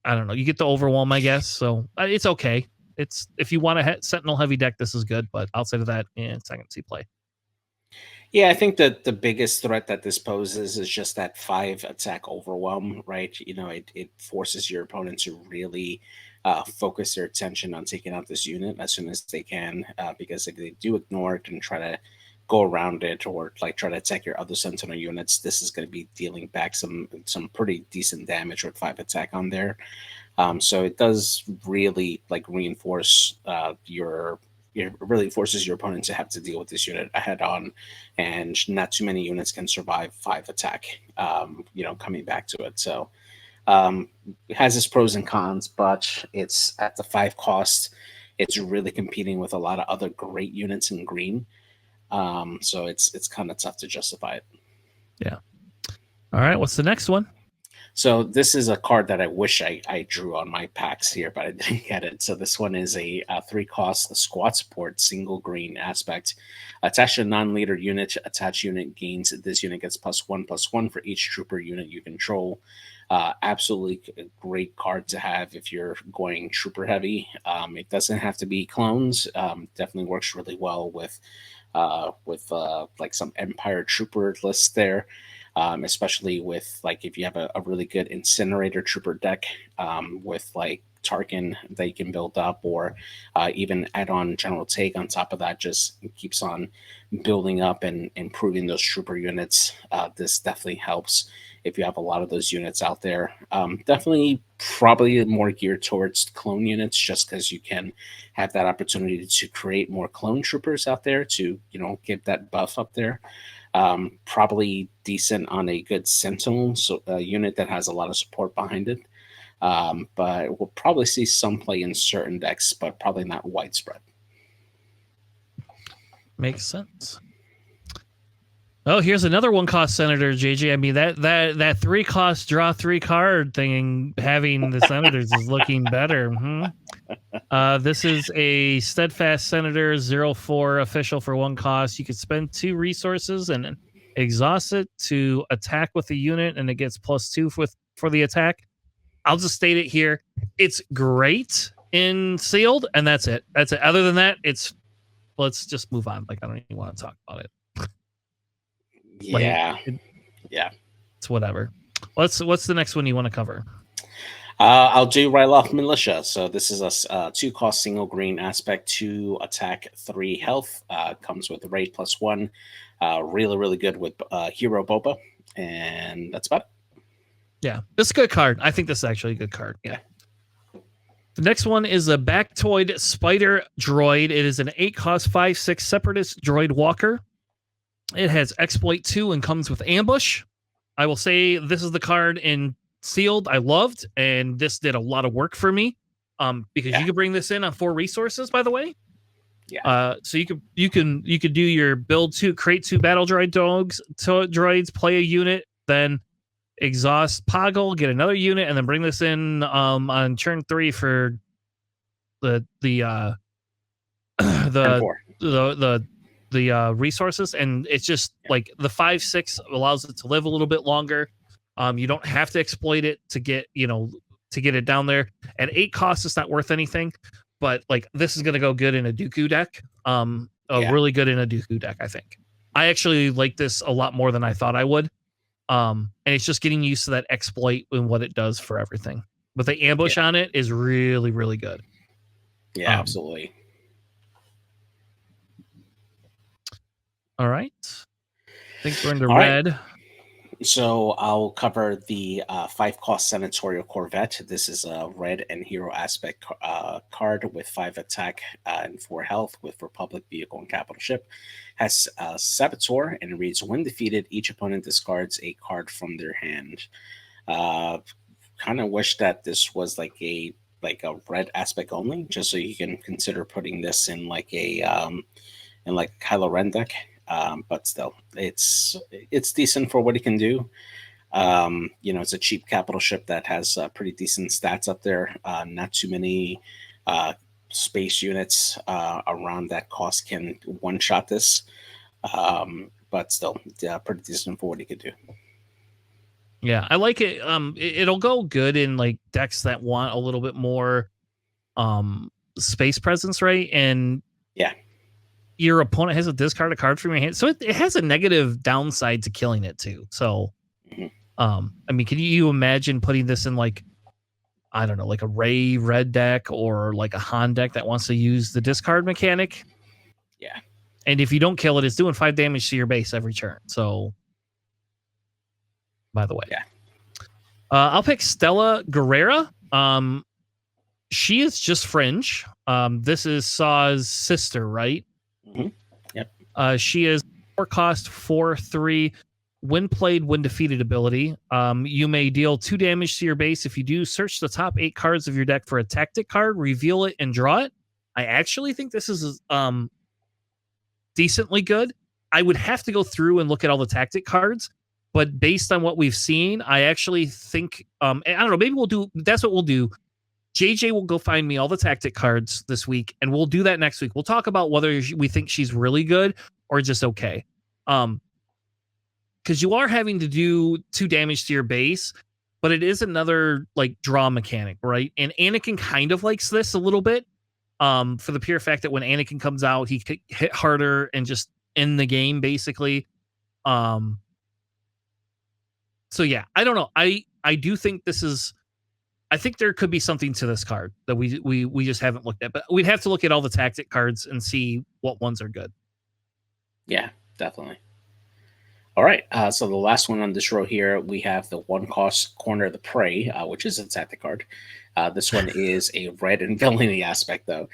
I don't know, you get the overwhelm, I guess. So it's okay. It's if you want a sentinel heavy deck, this is good, but outside of that, it's not going to see play. Yeah, I think that the biggest threat that this poses is just that 5 attack overwhelm, right? It forces your opponent to really focus their attention on taking out this unit as soon as they can, because if they do ignore it and try to go around it or like try to attack your other sentinel units, this is going to be dealing back some pretty decent damage with 5 attack on there. So it does really like reinforce it really forces your opponent to have to deal with this unit head on, and not too many units can survive 5 attack, coming back to it. So it has its pros and cons, but it's at the 5 cost. It's really competing with a lot of other great units in green. So it's kind of tough to justify it. Yeah. All right. What's the next one? So this is a card that I wish I drew on my packs here, but I didn't get it. So this one is a 3 cost squad support single green aspect. Attach a non-leader unit. Attach unit gains. This unit gets +1/+1 for each trooper unit you control. Absolutely great card to have if you're going trooper heavy. It doesn't have to be clones. Definitely works really well with like some Empire trooper lists there. Especially with like if you have a really good incinerator trooper deck with like Tarkin that you can build up, or even add on General Take on top of that, just keeps on building up and improving those trooper units. This definitely helps if you have a lot of those units out there. Definitely probably more geared towards clone units, just because you can have that opportunity to create more clone troopers out there to, give that buff up there. Probably decent on a good Sentinel unit that has a lot of support behind it. But we'll probably see some play in certain decks, but probably not widespread. Makes sense. Oh, here's another 1-cost Senator, JJ. I mean, that 3-cost draw 3 card thing, having the Senators is looking better. This is a Steadfast Senator 0/4 official for 1 cost. You could spend 2 resources and exhaust it to attack with a unit, and it gets +2 for the attack. I'll just state it here. It's great in sealed, and that's it. That's it. Other than that, let's just move on. Like, I don't even want to talk about it. Yeah. It's whatever. What's the next one you want to cover? I'll do Ryloth Militia. So this is a 2-cost single green aspect, 2 attack, 3 health. Comes with raid +1. Really, really good with Hero Boba. And that's about it. Yeah, this is a good card. I think this is actually a good card. Yeah. The next one is a Bactoid Spider Droid. It is an 8-cost 5/6 Separatist Droid Walker. It has Exploit 2 and comes with Ambush. I will say this is the card in sealed I loved, and this did a lot of work for me. Because you could bring this in on 4 resources, by the way. Yeah. So you could do your build 2, create 2 battle droid droids, play a unit, then exhaust Poggle, get another unit, and then bring this in on turn 3 for the resources. And it's just like the 5/6 allows it to live a little bit longer. You don't have to exploit it to get it down there. At 8 costs, it's not worth anything, but like this is going to go good in a Dooku deck. Really good in a Dooku deck, I think. I actually like this a lot more than I thought I would. And it's just getting used to that exploit and what it does for everything. But the ambush on it is really, really good. Yeah, absolutely. All right. I think we're into red. Right. So I'll cover the 5-cost Senatorial Corvette. This is a red and hero aspect card with 5 attack and 4 health with Republic vehicle and capital ship. Has Saboteur and reads, when defeated, each opponent discards a card from their hand. Kind of wish that this was like a red aspect only, just so you can consider putting this in like a Kylo Ren deck. But still, it's decent for what it can do. It's a cheap capital ship that has pretty decent stats up there. Not too many space units around that cost can one-shot this. But still, pretty decent for what it could do. Yeah, I like it. It'll go good in like decks that want a little bit more space presence, right? And your opponent has to discard a card from your hand, so it has a negative downside to killing it too. So, I mean, can you imagine putting this in like, I don't know, like a Ray red deck or like a Han deck that wants to use the discard mechanic? Yeah. And if you don't kill it, it's doing 5 damage to your base every turn. So, by the way, I'll pick Stella Guerrera. She is just fringe. This is Saw's sister, right? Mm-hmm. Yep. She is 4-cost 4/3 when played, when defeated ability. You may deal 2 damage to your base. If you do, search the top 8 cards of your deck for a tactic card, reveal it, and draw it. I actually think this is decently good. I would have to go through and look at all the tactic cards, But based on what we've seen, I actually think I don't know, maybe we'll do that's what we'll do. JJ will go find me all the tactic cards this week, and we'll do that next week. We'll talk about whether we think she's really good or just okay. Because you are having to do 2 damage to your base, but it is another like draw mechanic, right? And Anakin kind of likes this a little bit, for the pure fact that when Anakin comes out, he could hit harder and just end the game basically. Um, so yeah, I don't know. I do think this is. I think there could be something to this card that we just haven't looked at, but we'd have to look at all the tactic cards and see what ones are good. Yeah, definitely. All right. So the last one on this row here, we have the 1-cost Corner of the Prey, which is a tactic card. This one is a red and villainy aspect, though.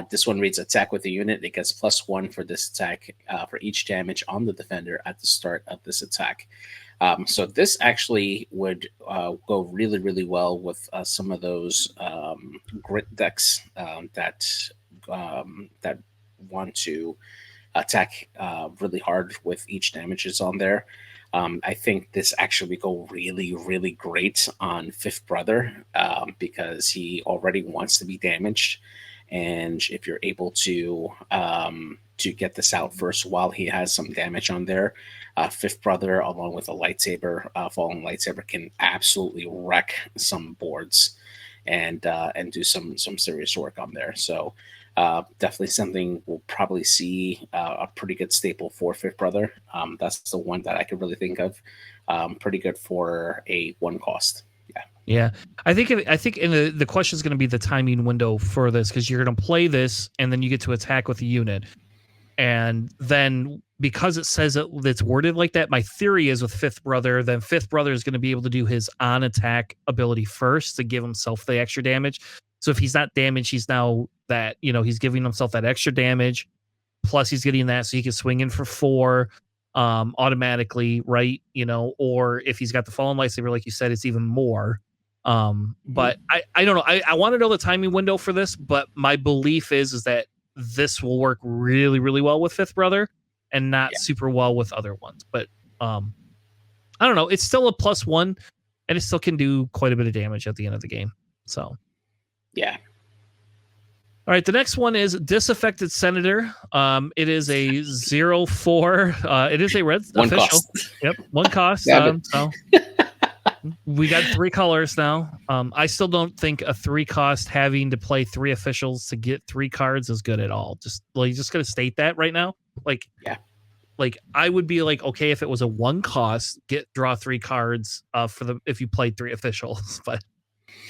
This one reads attack with a unit. It gets +1 for this attack for each damage on the defender at the start of this attack. So this actually would go really, really well with some of those grit decks that want to attack really hard with each damages on there. I think this actually would go really, really great on Fifth Brother because he already wants to be damaged, and if you're able to get this out first while he has some damage on there, Fifth Brother along with a lightsaber, falling lightsaber, can absolutely wreck some boards and do some serious work on there. So definitely something we'll probably see a pretty good staple for Fifth Brother. That's the one that I could really think of. Pretty good for a 1-cost. Yeah. Yeah, I think the question is going to be the timing window for this, because you're going to play this and then you get to attack with a unit, and then because it says it's worded like that, my theory is with Fifth Brother, then Fifth Brother is going to be able to do his on attack ability first to give himself the extra damage. So if he's not damaged, he's now that, he's giving himself that extra damage, plus he's getting that so he can swing in for 4 automatically, right? Or if he's got the fallen lightsaber, like you said, it's even more. But I don't know. I want to know the timing window for this, but my belief is that this will work really, really well with Fifth Brother and not super well with other ones. But I don't know. It's still a +1, and it still can do quite a bit of damage at the end of the game. So yeah. All right, the next one is Disaffected Senator. It is a 0/4. It is a red One official. cost. Yep, 1 cost. So we got 3 colors now. I still don't think a 3-cost having to play 3 officials to get 3 cards is good at all. Just gonna state that right now. Like I would be like, okay, if it was a 1-cost, draw 3 cards if you played 3 officials. But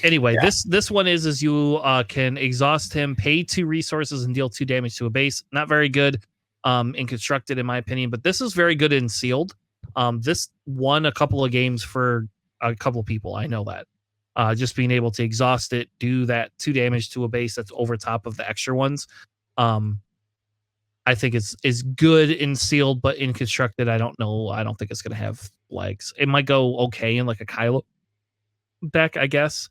anyway, this one is you can exhaust him, pay 2 resources, and deal 2 damage to a base. Not very good in constructed, in my opinion, but this is very good in sealed. This won a couple of games for a couple of people. I know that. Just being able to exhaust it, do that 2 damage to a base that's over top of the extra ones. I think is good in sealed, but in constructed, I don't know. I don't think it's going to have legs. It might go okay in like a Kylo deck, I guess.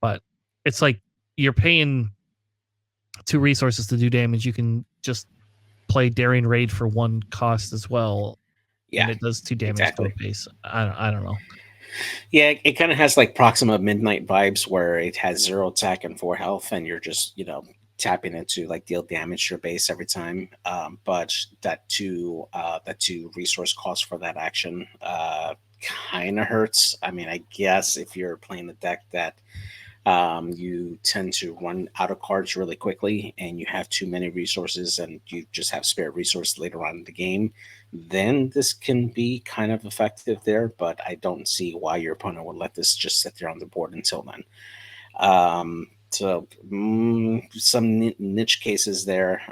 But it's like you're paying 2 resources to do damage. You can just play Daring Raid for 1 cost as well. Yeah. And it does 2 damage to a base. I don't know. Yeah, it kind of has like Proxima Midnight vibes, where it has 0 attack and 4 health, and you're just, tapping it to like deal damage to your base every time. But that 2 resource cost for that action kind of hurts. I mean, I guess if you're playing the deck that you tend to run out of cards really quickly and you have too many resources and you just have spare resource later on in the game, then this can be kind of effective there. But I don't see why your opponent would let this just sit there on the board until then. So some niche cases there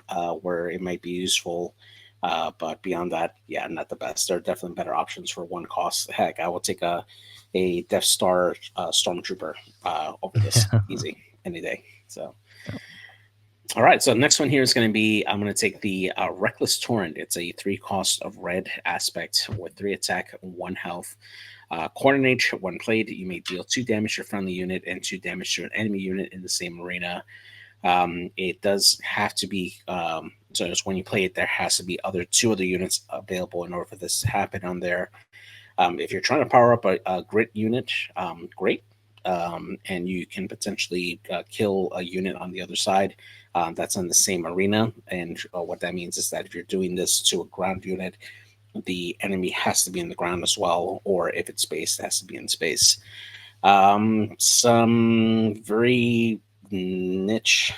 where it might be useful. But beyond that, yeah, not the best. There are definitely better options for 1 cost. Heck, I will take a Death Star Stormtrooper over this easy any day. So, all right. So the next one here is going to be, I'm going to take the Reckless Torrent. It's a 3 cost of red aspect with 3 attack, 1 health. Coordinate, when played, you may deal 2 damage to a friendly unit and 2 damage to an enemy unit in the same arena. It does have to be, so just when you play it, there has to be 2 other units available in order for this to happen on there. If you're trying to power up a grit unit, great. And you can potentially kill a unit on the other side that's in the same arena. And what that means is that if you're doing this to a ground unit, the enemy has to be in the ground as well, or if it's space, it has to be in space. Some very niche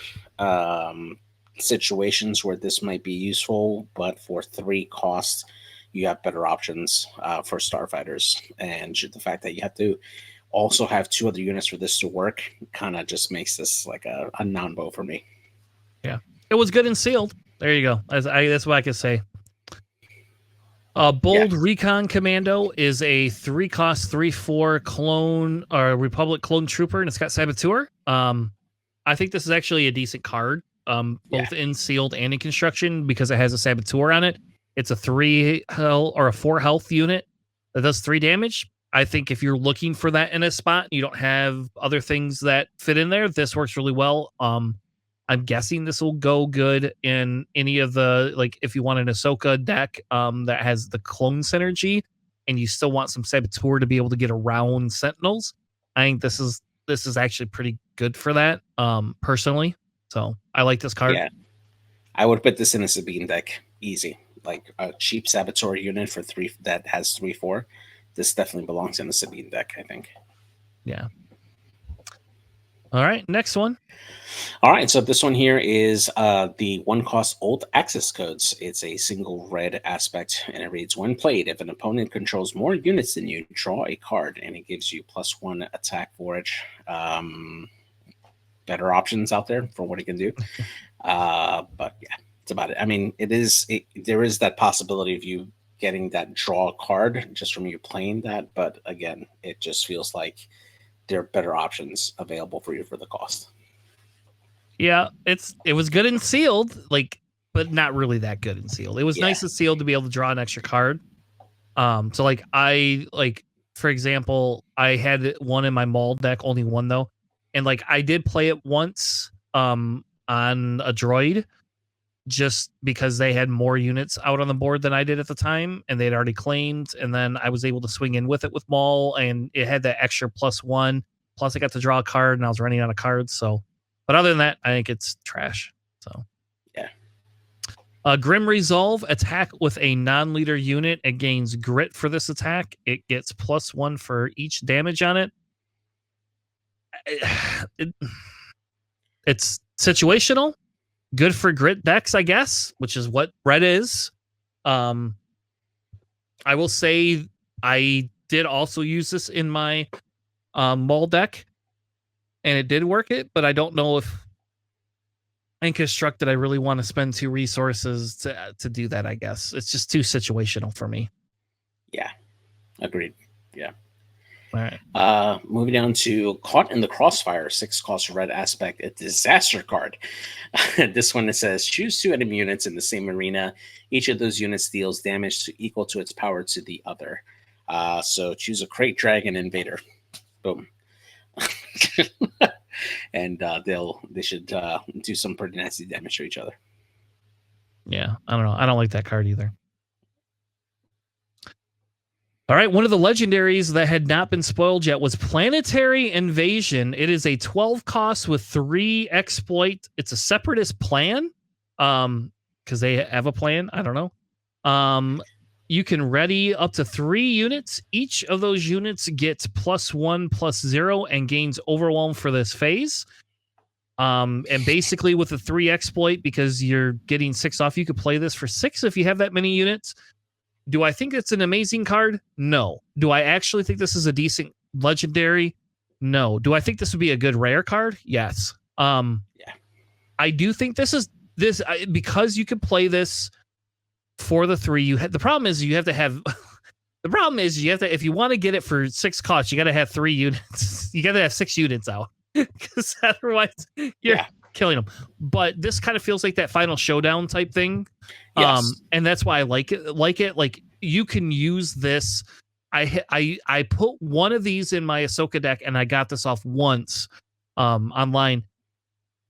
situations where this might be useful, but for 3 costs, you have better options for starfighters. And the fact that you have to also have 2 other units for this to work kind of just makes this like a non-bow for me. Yeah, it was good and sealed. There you go. That's what I could say. Bold Recon Commando is a 3-cost 3/4 clone or Republic clone trooper, and it's got Saboteur. I think this is actually a decent card, both in sealed and in construction, because it has a Saboteur on it. It's a 3 health or a 4 health unit that does 3 damage. I think if you're looking for that in a spot, and you don't have other things that fit in there, this works really well. I'm guessing this will go good in any of the, like, if you want an Ahsoka deck that has the clone synergy and you still want some Saboteur to be able to get around Sentinels. I think this is actually pretty good for that, personally. So I like this card. Yeah, I would put this in a Sabine deck, easy. Like a cheap Saboteur unit for 3 that has 3/4. This definitely belongs in the Sabine deck, I think. Yeah. All right, next one. All right, so this one here is the 1-cost Old Access Codes. It's a single red aspect, and it reads, when played, if an opponent controls more units than you, draw a card, and it gives you +1 attack for it. Better options out there for what it can do. But yeah, that's about it. I mean, there is that possibility of you getting that draw card just from you playing that, but again, it just feels like there are better options available for you for the cost. Yeah, it was good and sealed, like, but not really that good and sealed. It was nice and sealed to be able to draw an extra card. So like for example, I had one in my Maul deck, only one though, and like I did play it once on a droid, just because they had more units out on the board than I did at the time, and they'd already claimed, and then I was able to swing in with it with Maul, and it had that extra +1. Plus, I got to draw a card, and I was running out of cards. So, but other than that, I think it's trash. So, yeah. Grim Resolve, attack with a non-leader unit. It gains grit for this attack. It gets +1 for each damage on it. It's situational. Good for grit decks, I guess, which is what red is. I will say I did also use this in my Maul deck, and it did work it, but I don't know if in constructed I really want to spend 2 resources to do that. I guess it's just too situational for me. Yeah, agreed. Yeah. All right. Moving down to Caught in the Crossfire, 6-cost red aspect, a disaster card. This one, it says, choose 2 enemy units in the same arena. Each of those units deals damage equal to its power to the other. So choose a Crate Dragon Invader. Boom. And they should do some pretty nasty damage to each other. Yeah, I don't know. I don't like that card either. All right, one of the legendaries that had not been spoiled yet was Planetary Invasion. It is a 12-cost with 3 exploit. It's a separatist plan, because they have a plan. I don't know. You can ready up to 3 units. Each of those units gets +1/+0 and gains Overwhelm for this phase. And basically with the 3 exploit, because you're getting 6 off, you could play this for 6 if you have that many units. Do I think it's an amazing card? No. Do I actually think this is a decent legendary? No. Do I think this would be a good rare card? Yes. Yeah. I do think this because you could play this for the 3. The problem is you have to have if you want to get it for 6 costs, you got to have 3 units. You got to have 6 units out, because otherwise you're killing them. But this kind of feels like that final showdown type thing. Yes. And that's why I like it. Like, you can use this. I put one of these in my Ahsoka deck, and I got this off once online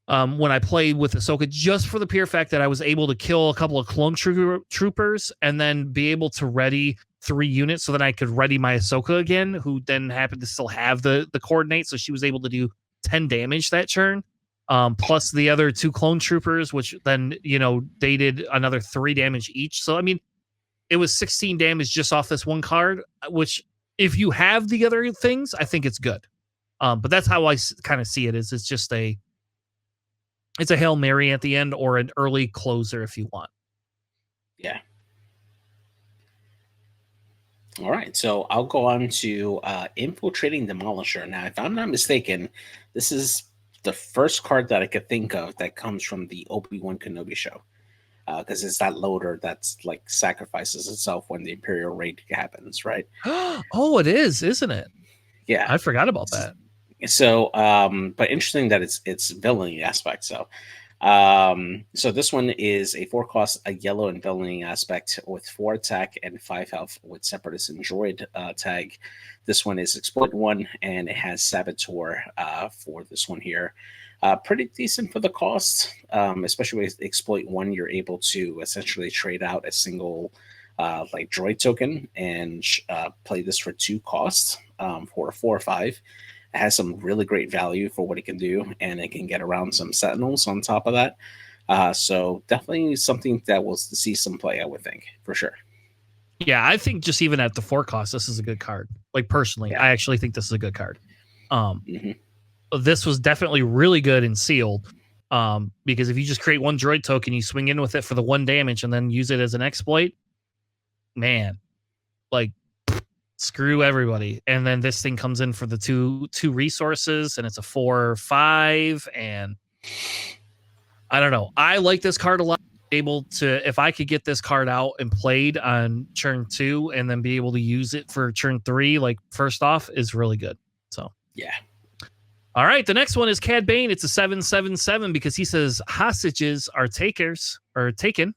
when I played with Ahsoka, just for the pure fact that I was able to kill a couple of clone troopers and then be able to ready 3 units so that I could ready my Ahsoka again, who then happened to still have the coordinates, so she was able to do 10 damage that turn. Plus the other 2 clone troopers, which then, they did another 3 damage each. So I mean, it was 16 damage just off this one card, which if you have the other things, I think it's good. But that's how I kind of see it. Is it's just it's a Hail Mary at the end or an early closer if you want. Yeah. All right, so I'll go on to Infiltrating Demolisher. Now, if I'm not mistaken, this is the first card that I could think of that comes from the Obi-Wan Kenobi show. Because it's that loader that's like sacrifices itself when the Imperial raid happens, right? Oh, it is, isn't it? Yeah. I forgot about that. So, but interesting that it's villainy aspect. So this one is a 4-cost, a yellow and villainy aspect with 4 attack and 5 health with Separatist and Droid tag. This one is exploit 1 and it has Saboteur for this one here. Pretty decent for the cost, especially with exploit 1. You're able to essentially trade out a single like droid token and play this for 2 costs for a 4 or 5. It has some really great value for what it can do, and it can get around some Sentinels on top of that. So definitely something that will see some play, I would think, for sure. Yeah, I think just even at the 4 cost, this is a good card. Like personally, I actually think this is a good card. This was definitely really good in sealed. Because if you just create 1 droid token, you swing in with it for the 1 damage and then use it as an exploit, man, like screw everybody. And then this thing comes in for the two resources and it's a 4/5. And I don't know. I like this card a lot. Able to, if I could get this card out and played on turn 2 and then be able to use it for turn 3, like first off, is really good. So yeah. All right, the next one is Cad Bane. It's a 7/7/7 because he says hostages are taken.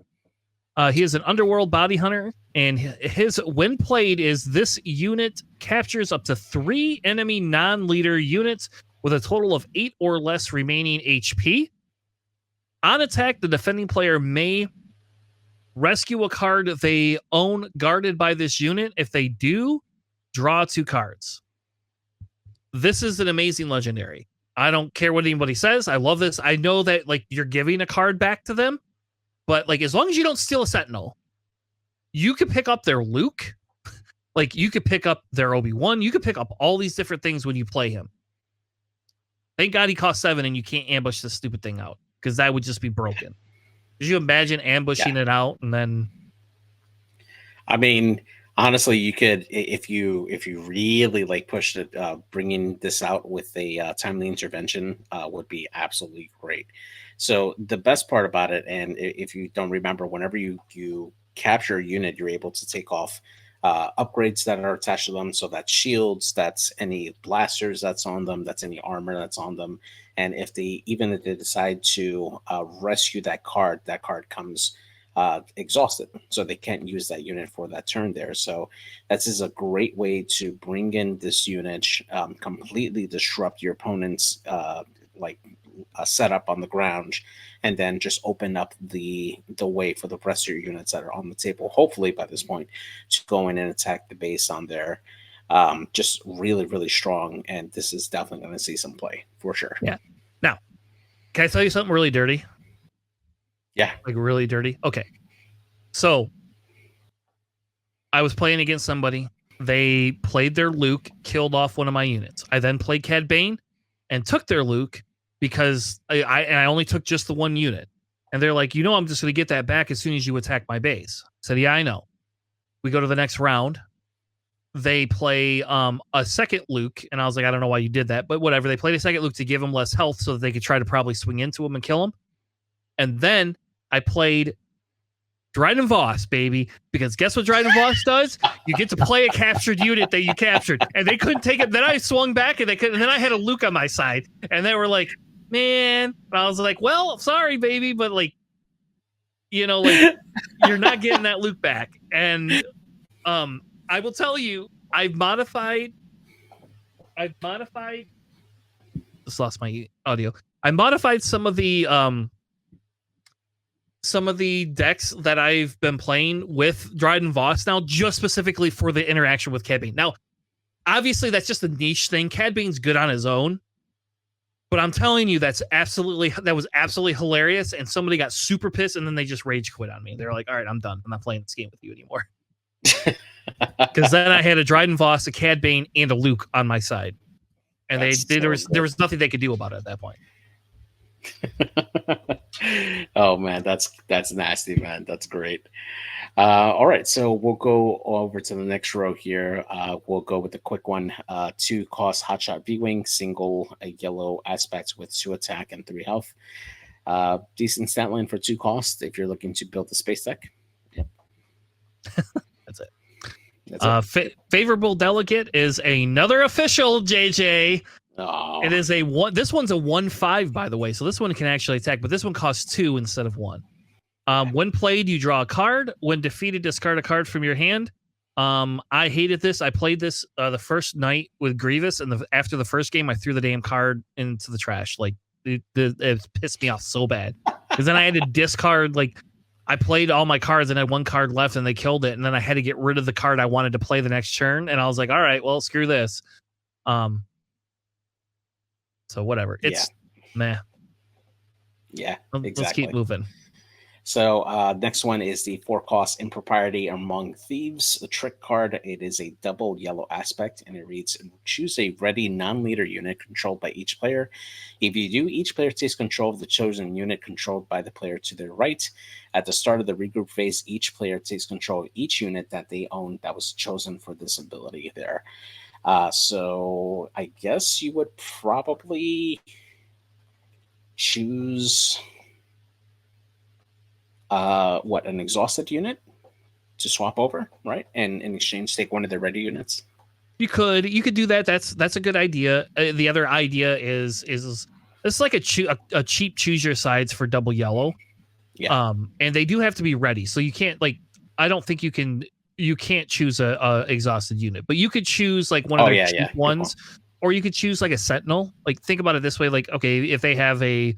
He is an underworld bounty hunter, and his when played is this unit captures up to 3 enemy non-leader units with a total of 8 or less remaining HP. On attack, the defending player may rescue a card they own guarded by this unit. If they do, draw 2 cards. This is an amazing legendary. I don't care what anybody says. I love this. I know that like you're giving a card back to them, but like as long as you don't steal a Sentinel, you could pick up their Luke. Like you could pick up their Obi-Wan. You could pick up all these different things when you play him. Thank God he costs 7 and you can't ambush this stupid thing out because that would just be broken. Could you imagine ambushing it out and then? I mean, honestly, you could if you really like pushed it, bringing this out with a timely intervention would be absolutely great. So the best part about it, and if you don't remember, whenever you capture a unit, you're able to take off upgrades that are attached to them. So that's shields, that's any blasters that's on them, that's any armor that's on them. And if they decide to rescue that card comes exhausted, so they can't use that unit for that turn there. So that's is a great way to bring in this unit, completely disrupt your opponent's setup on the ground, and then just open up the way for the rest of your units that are on the table, hopefully by this point, to go in and attack the base on there. Just really, really strong, and this is definitely going to see some play for sure. Yeah. Now, can I tell you something really dirty? Yeah. Like really dirty? Okay. So, I was playing against somebody. They played their Luke, killed off one of my units. I then played Cad Bane and took their Luke because I only took just the 1 unit. And they're like, I'm just going to get that back as soon as you attack my base. I said, yeah, I know. We go to the next round. They play a second Luke, and I was like, I don't know why you did that, but whatever. They played a second Luke to give him less health so that they could try to probably swing into him and kill him. And then I played Dryden Voss, baby, because guess what Dryden Voss does? You get to play a captured unit that you captured, and they couldn't take it. Then I swung back, and they couldn't. And then I had a Luke on my side, and they were like, "Man," and I was like, "Well, sorry, baby, but like, you're not getting that Luke back." And I will tell you, I've modified. Just lost my audio. I modified some of the some of the decks that I've been playing with Dryden Voss now, just specifically for the interaction with Cad Bane. Now, obviously, that's just a niche thing. Cad Bane's good on his own, but I'm telling you, that was absolutely hilarious. And somebody got super pissed, and then they just rage quit on me. They're like, "All right, I'm done. I'm not playing this game with you anymore." Because then I had a Dryden Voss, a Cad Bane, and a Luke on my side, and there was nothing they could do about it at that point. Oh man, that's nasty, man. That's great. All right, so we'll go over to the next row here. We'll go with the quick one. 2 cost Hotshot V-Wing, single, a yellow aspect with 2 attack and 3 health. Decent stat line for 2 cost if you're looking to build the space deck. Yep. That's it. Favorable delegate is another official, JJ. Oh. It is this one's a 1/5, by the way, so this one can actually attack, but this one costs 2 instead of 1. When played, you draw a card. When defeated, discard a card from your hand. I hated this. I played this the first night with Grievous, and after the first game, I threw the damn card into the trash. Like it pissed me off so bad, because then I had to discard. Like I played all my cards and had 1 card left, and they killed it, and then I had to get rid of the card I wanted to play the next turn, and I was like, all right, well, screw this. So whatever. It's meh. Yeah, exactly. Let's keep moving. So next one is the 4 cost Impropriety Among Thieves, the trick card. It is a double yellow aspect, and it reads, choose a ready non-leader unit controlled by each player. If you do, each player takes control of the chosen unit controlled by the player to their right. At the start of the regroup phase, each player takes control of each unit that they own that was chosen for this ability there. So I guess you would probably choose an exhausted unit to swap over, right? And in exchange, take one of their ready units. You could do that. That's a good idea. The other idea is it's like a cheap choose your sides for double yellow. Yeah. And they do have to be ready, so you can't I don't think you can't choose a exhausted unit, but you could choose like one of their cheap ones, or you could choose like a sentinel. Like think about it this way: like okay, if they have I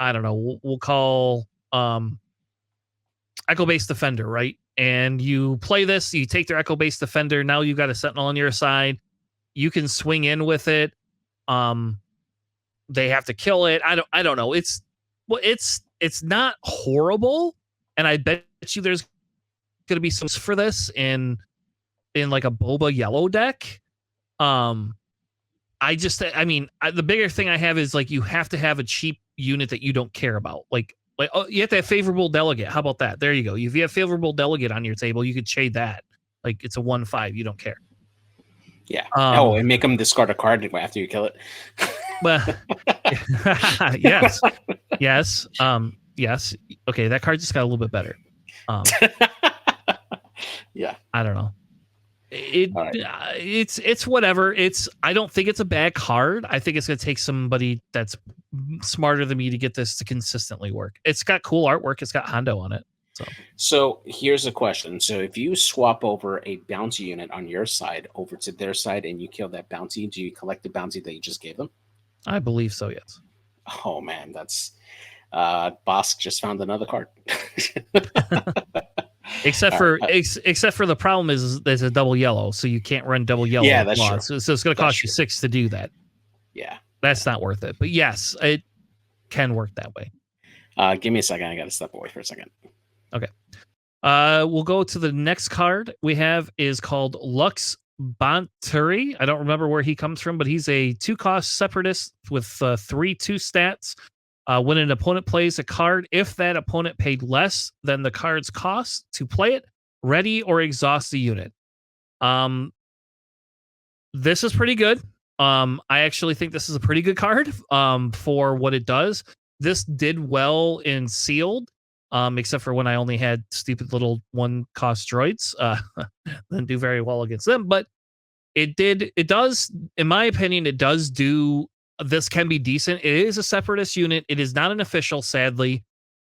don't know, we'll call Echo Base Defender, right? And you play this, you take their Echo Base Defender. Now you've got a sentinel on your side. You can swing in with it. They have to kill it. I don't know. It's not horrible, and I bet you there's going to be some for this in like a Boba yellow deck. The bigger thing I have is like you have to have a cheap unit that you don't care about. Like you have to have favorable delegate. How about that? There you go. If you have favorable delegate on your table, you could shade that. Like it's a 1/5. You don't care. Yeah. And make them discard a card after you kill it. Well, yes. Yes. Okay, that card just got a little bit better. Yeah, I don't know. It's whatever. I don't think it's a bad card. I think it's going to take somebody that's smarter than me to get this to consistently work. It's got cool artwork. It's got Hondo on it. So here's a question. So if you swap over a bounty unit on your side over to their side and you kill that bounty, do you collect the bounty that you just gave them? I believe so, yes. Oh man, that's Bosk just found another card. Except for the problem is there's a double yellow, so you can't run double yellow. Yeah, that's true. So it's going to cost you 6 to do that. Yeah, that's not worth it. But yes, it can work that way. Give me a second. I got to step away for a second. Okay. We'll go to the next card we have is called Lux Banturi. I don't remember where he comes from, but he's a 2-cost separatist with 3/2 stats. When an opponent plays a card, if that opponent paid less than the card's cost to play it, ready or exhaust the unit. This is pretty good. I actually think this is a pretty good card for what it does. This did well in sealed, except for when I only had stupid little 1-cost droids. Didn't do very well against them, but it does, in my opinion, it does do. This can be decent. It is a separatist unit. It is not an official, sadly.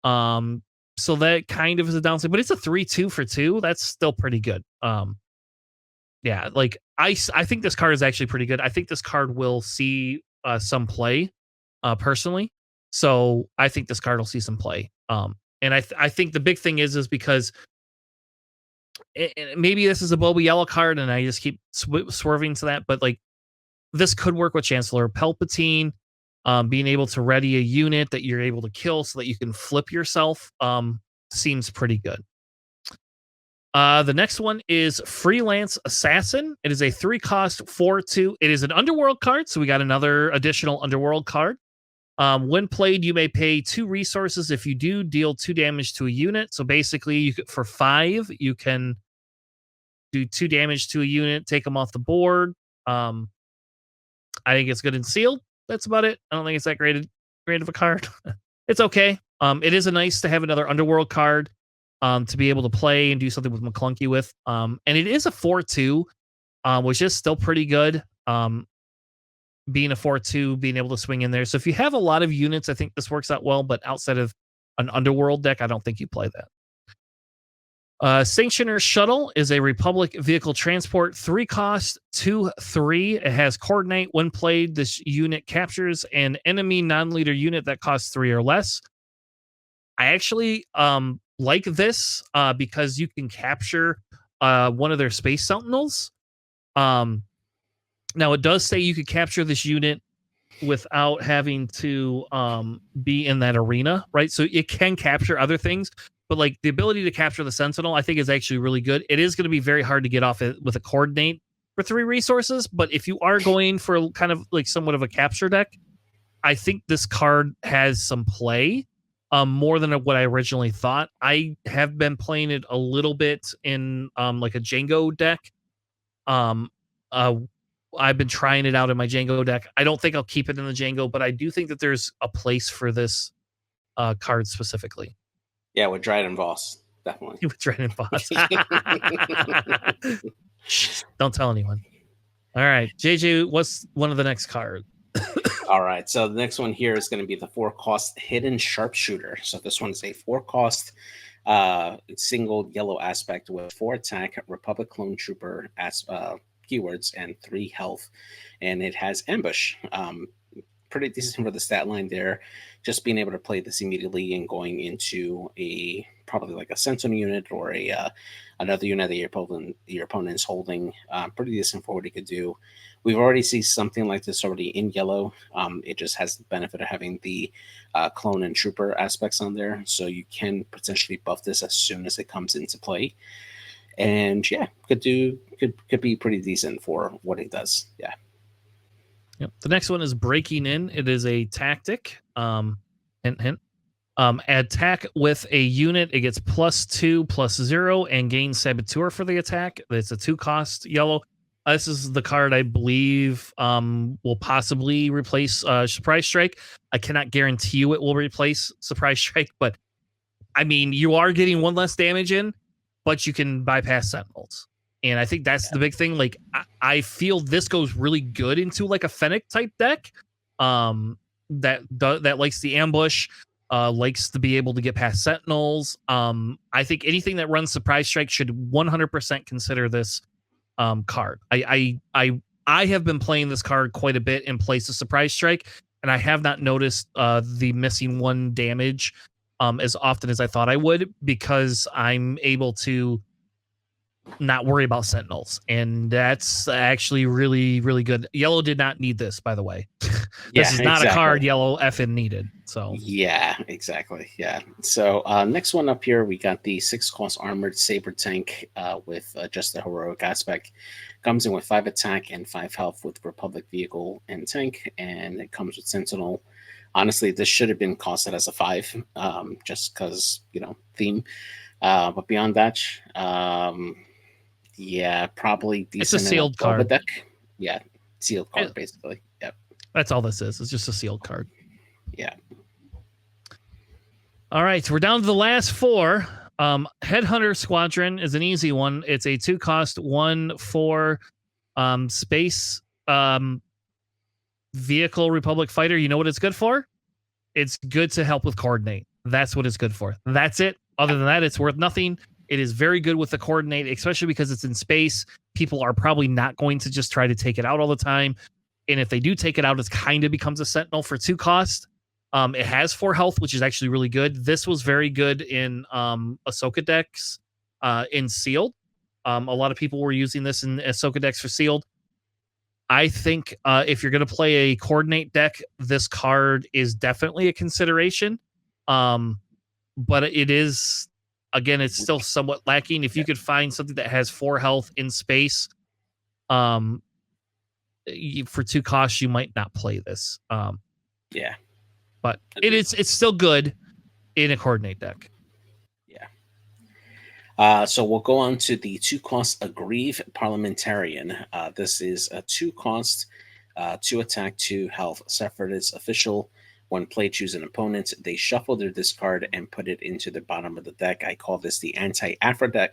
So that kind of is a downside, but it's a 3/2 for 2. That's still pretty good. Yeah, like I think this card is actually pretty good. I think this card will see some play, personally. So I think this card will see some play. And I think the big thing is because maybe this is a Boba Yellow card, and I just keep swerving to that. But like, this could work with Chancellor Palpatine, being able to ready a unit that you're able to kill so that you can flip yourself. Seems pretty good. The next one is Freelance Assassin. It is a 3-cost 4/2. It is an Underworld card, so we got another additional Underworld card. When played, you may pay 2 resources. If you do, deal 2 damage to a unit. So basically, for 5, you can do 2 damage to a unit, take them off the board. I think it's good and sealed. That's about it. I don't think it's that great of a card. It's okay. It is nice to have another Underworld card to be able to play and do something with McClunky with. And it is a 4/2, which is still pretty good. Being a 4/2, being able to swing in there. So if you have a lot of units, I think this works out well. But outside of an Underworld deck, I don't think you play that. Sanctioner Shuttle is a Republic vehicle transport, 3-cost 2/3. It has Coordinate. When played, this unit captures an enemy non-leader unit that costs 3 or less. I actually like this because you can capture one of their Space Sentinels. Now, it does say you could capture this unit without having to be in that arena, right? So it can capture other things, but like the ability to capture the Sentinel, I think is actually really good. It is going to be very hard to get off it with a Coordinate for 3 resources, but if you are going for kind of like somewhat of a capture deck, I think this card has some play, more than what I originally thought. I have been playing it a little bit in like a Django deck. I've been trying it out in my Django deck. I don't think I'll keep it in the Django, but I do think that there's a place for this card specifically. Yeah, with Dryden Voss, definitely. With Dryden Voss. Don't tell anyone. All right, JJ, what's one of the next cards? All right, so the next one here is going to be the 4-cost Hidden Sharpshooter. So this one is a 4-cost single yellow aspect with 4 attack, Republic Clone Trooper keywords, and 3 health, and it has Ambush. Pretty decent for the stat line there. Just being able to play this immediately and going into probably like a Sentinel unit or another unit that your opponent's holding. Pretty decent for what he could do. We've already seen something like this already in yellow. It just has the benefit of having the clone and trooper aspects on there, so you can potentially buff this as soon as it comes into play. And yeah, could be pretty decent for what it does. Yeah. Yep. The next one is Breaking In. It is a tactic. Hint, hint. Attack with a unit. It gets +2/+0 and gains Saboteur for the attack. It's a 2-cost yellow. This is the card I believe will possibly replace Surprise Strike. I cannot guarantee you it will replace Surprise Strike, but I mean, you are getting 1 less damage in, but you can bypass Sentinels. And I think that's the big thing. Like, I feel this goes really good into like a Fennec type deck that likes the ambush, likes to be able to get past Sentinels. I think anything that runs Surprise Strike should 100% consider this card. I have been playing this card quite a bit in place of Surprise Strike, and I have not noticed the missing 1 damage as often as I thought I would, because I'm able to not worry about Sentinels, and that's actually really, really good. Yellow did not need this, by the way. This is not a card Yellow effing needed. So yeah, exactly. Yeah. So next one up here, we got the 6-cost armored saber tank with just the heroic aspect. Comes in with 5 attack and 5 health with Republic vehicle and tank, and it comes with Sentinel. Honestly, this should have been costed as a 5, just because, theme. But beyond that, yeah, probably decent. It's a sealed card. Deck. Yeah, sealed card, basically. Yep. That's all this is. It's just a sealed card. Yeah. All right, so we're down to the last 4. Headhunter Squadron is an easy one. It's a 2-cost 1/4 space vehicle Republic fighter. You know what it's good for? It's good to help with Coordinate. That's what it's good for. That's it. Other than that, it's worth nothing. It is very good with the Coordinate, especially because it's in space. People are probably not going to just try to take it out all the time. And if they do take it out, it kind of becomes a Sentinel for 2 cost. It has 4 health, which is actually really good. This was very good in Ahsoka decks in sealed. A lot of people were using this in Ahsoka decks for sealed. I think if you're going to play a coordinate deck, this card is definitely a consideration. But it is, again, it's still somewhat lacking. If you could find something that has 4 health in space, for 2 costs, you might not play this. Yeah. But it's still good in a coordinate deck. Yeah. So we'll go on to the 2-cost Aggrieve Parliamentarian. This is a 2-cost, 2 attack, 2 health Separatist official. When played, choose an opponent. They shuffle their discard and put it into the bottom of the deck. I call this the anti-Afro deck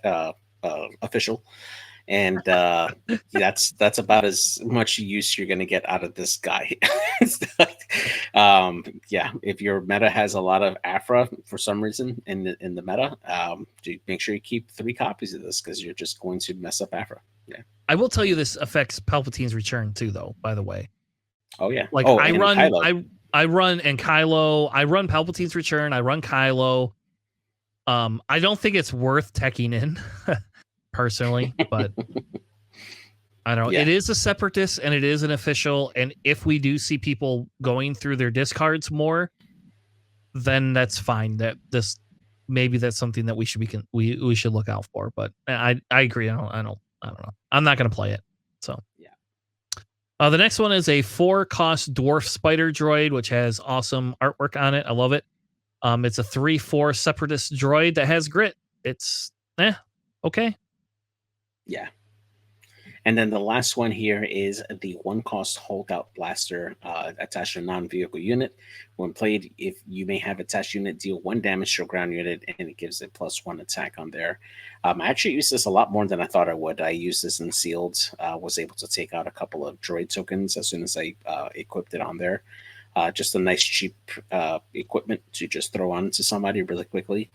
official. And that's about as much use you're going to get out of this guy. Yeah, if your meta has a lot of Afra for some reason in the meta, make sure you keep 3 copies of this, because you're just going to mess up Afra. Yeah, I will tell you this affects Palpatine's return too, though. By the way. Oh yeah. Like I run Kylo. I run Kylo. I run Palpatine's return. I run Kylo. I don't think it's worth teching in. Personally, but I don't know. Yeah. It is a separatist and it is an official, and if we do see people going through their discards more, then that's fine. That this maybe that's something that we should look out for. But I agree. I don't know. I'm not going to play it. So yeah. The next one is a 4-cost dwarf spider droid, which has awesome artwork on it. I love it. It's a 3/4 separatist droid that has grit. It's okay. Yeah. And then the last one here is the 1-cost holdout blaster attached to a non-vehicle unit. When played, if you may have attached unit deal 1 damage to a ground unit, and it gives it +1 attack on there. I actually used this a lot more than I thought I would. I used this in sealed. Was able to take out a couple of droid tokens as soon as I equipped it on there. Just a nice cheap equipment to just throw on to somebody really quickly.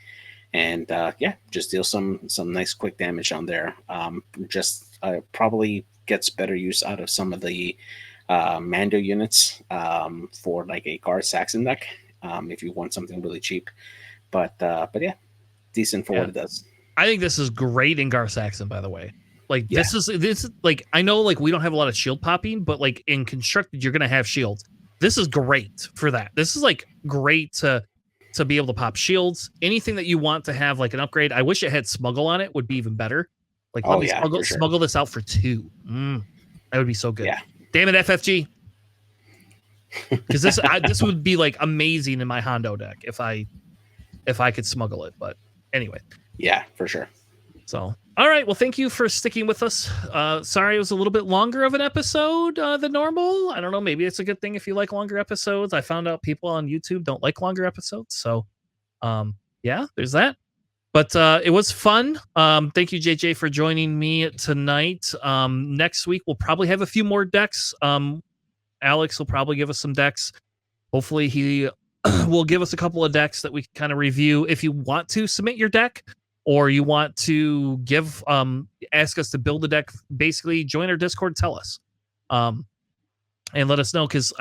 And just deal some nice quick damage on there. Probably gets better use out of some of the Mando units for like a Gar Saxon deck if you want something really cheap. But yeah, decent for what it does. I think this is great in Gar Saxon, by the way. Like this is like, I know like we don't have a lot of shield popping, but like in constructed you're gonna have shields. This is great for that. This is like great to be able to pop shields. Anything that you want to have like an upgrade. I wish it had smuggle on it, would be even better. Like let me smuggle this out for 2. That would be so good. Yeah. Damn it, FFG. Because this would be like amazing in my Hondo deck if I could smuggle it. But anyway. Yeah, for sure. So all right, well, thank you for sticking with us. Sorry it was a little bit longer of an episode than normal. I don't know, maybe it's a good thing if you like longer episodes. I found out people on YouTube don't like longer episodes, so yeah, there's that. But it was fun. Thank you, JJ, for joining me tonight. Next week we'll probably have a few more decks. Alex will probably give us some decks. Hopefully he will give us a couple of decks that we can kind of review. If you want to submit your deck, or you want to give ask us to build a deck, basically join our Discord, tell us and let us know, because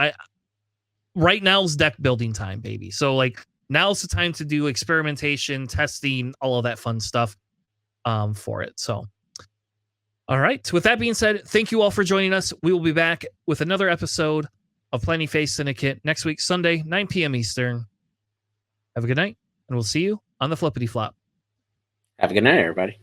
right now is deck building time, baby. So like now's the time to do experimentation, testing, all of that fun stuff for it. So all right, with that being said, thank you all for joining us. We will be back with another episode of Planning Phase Syndicate next week, Sunday, 9 p.m. Eastern. Have a good night, and we'll see you on the flippity flop. Have a good night, everybody.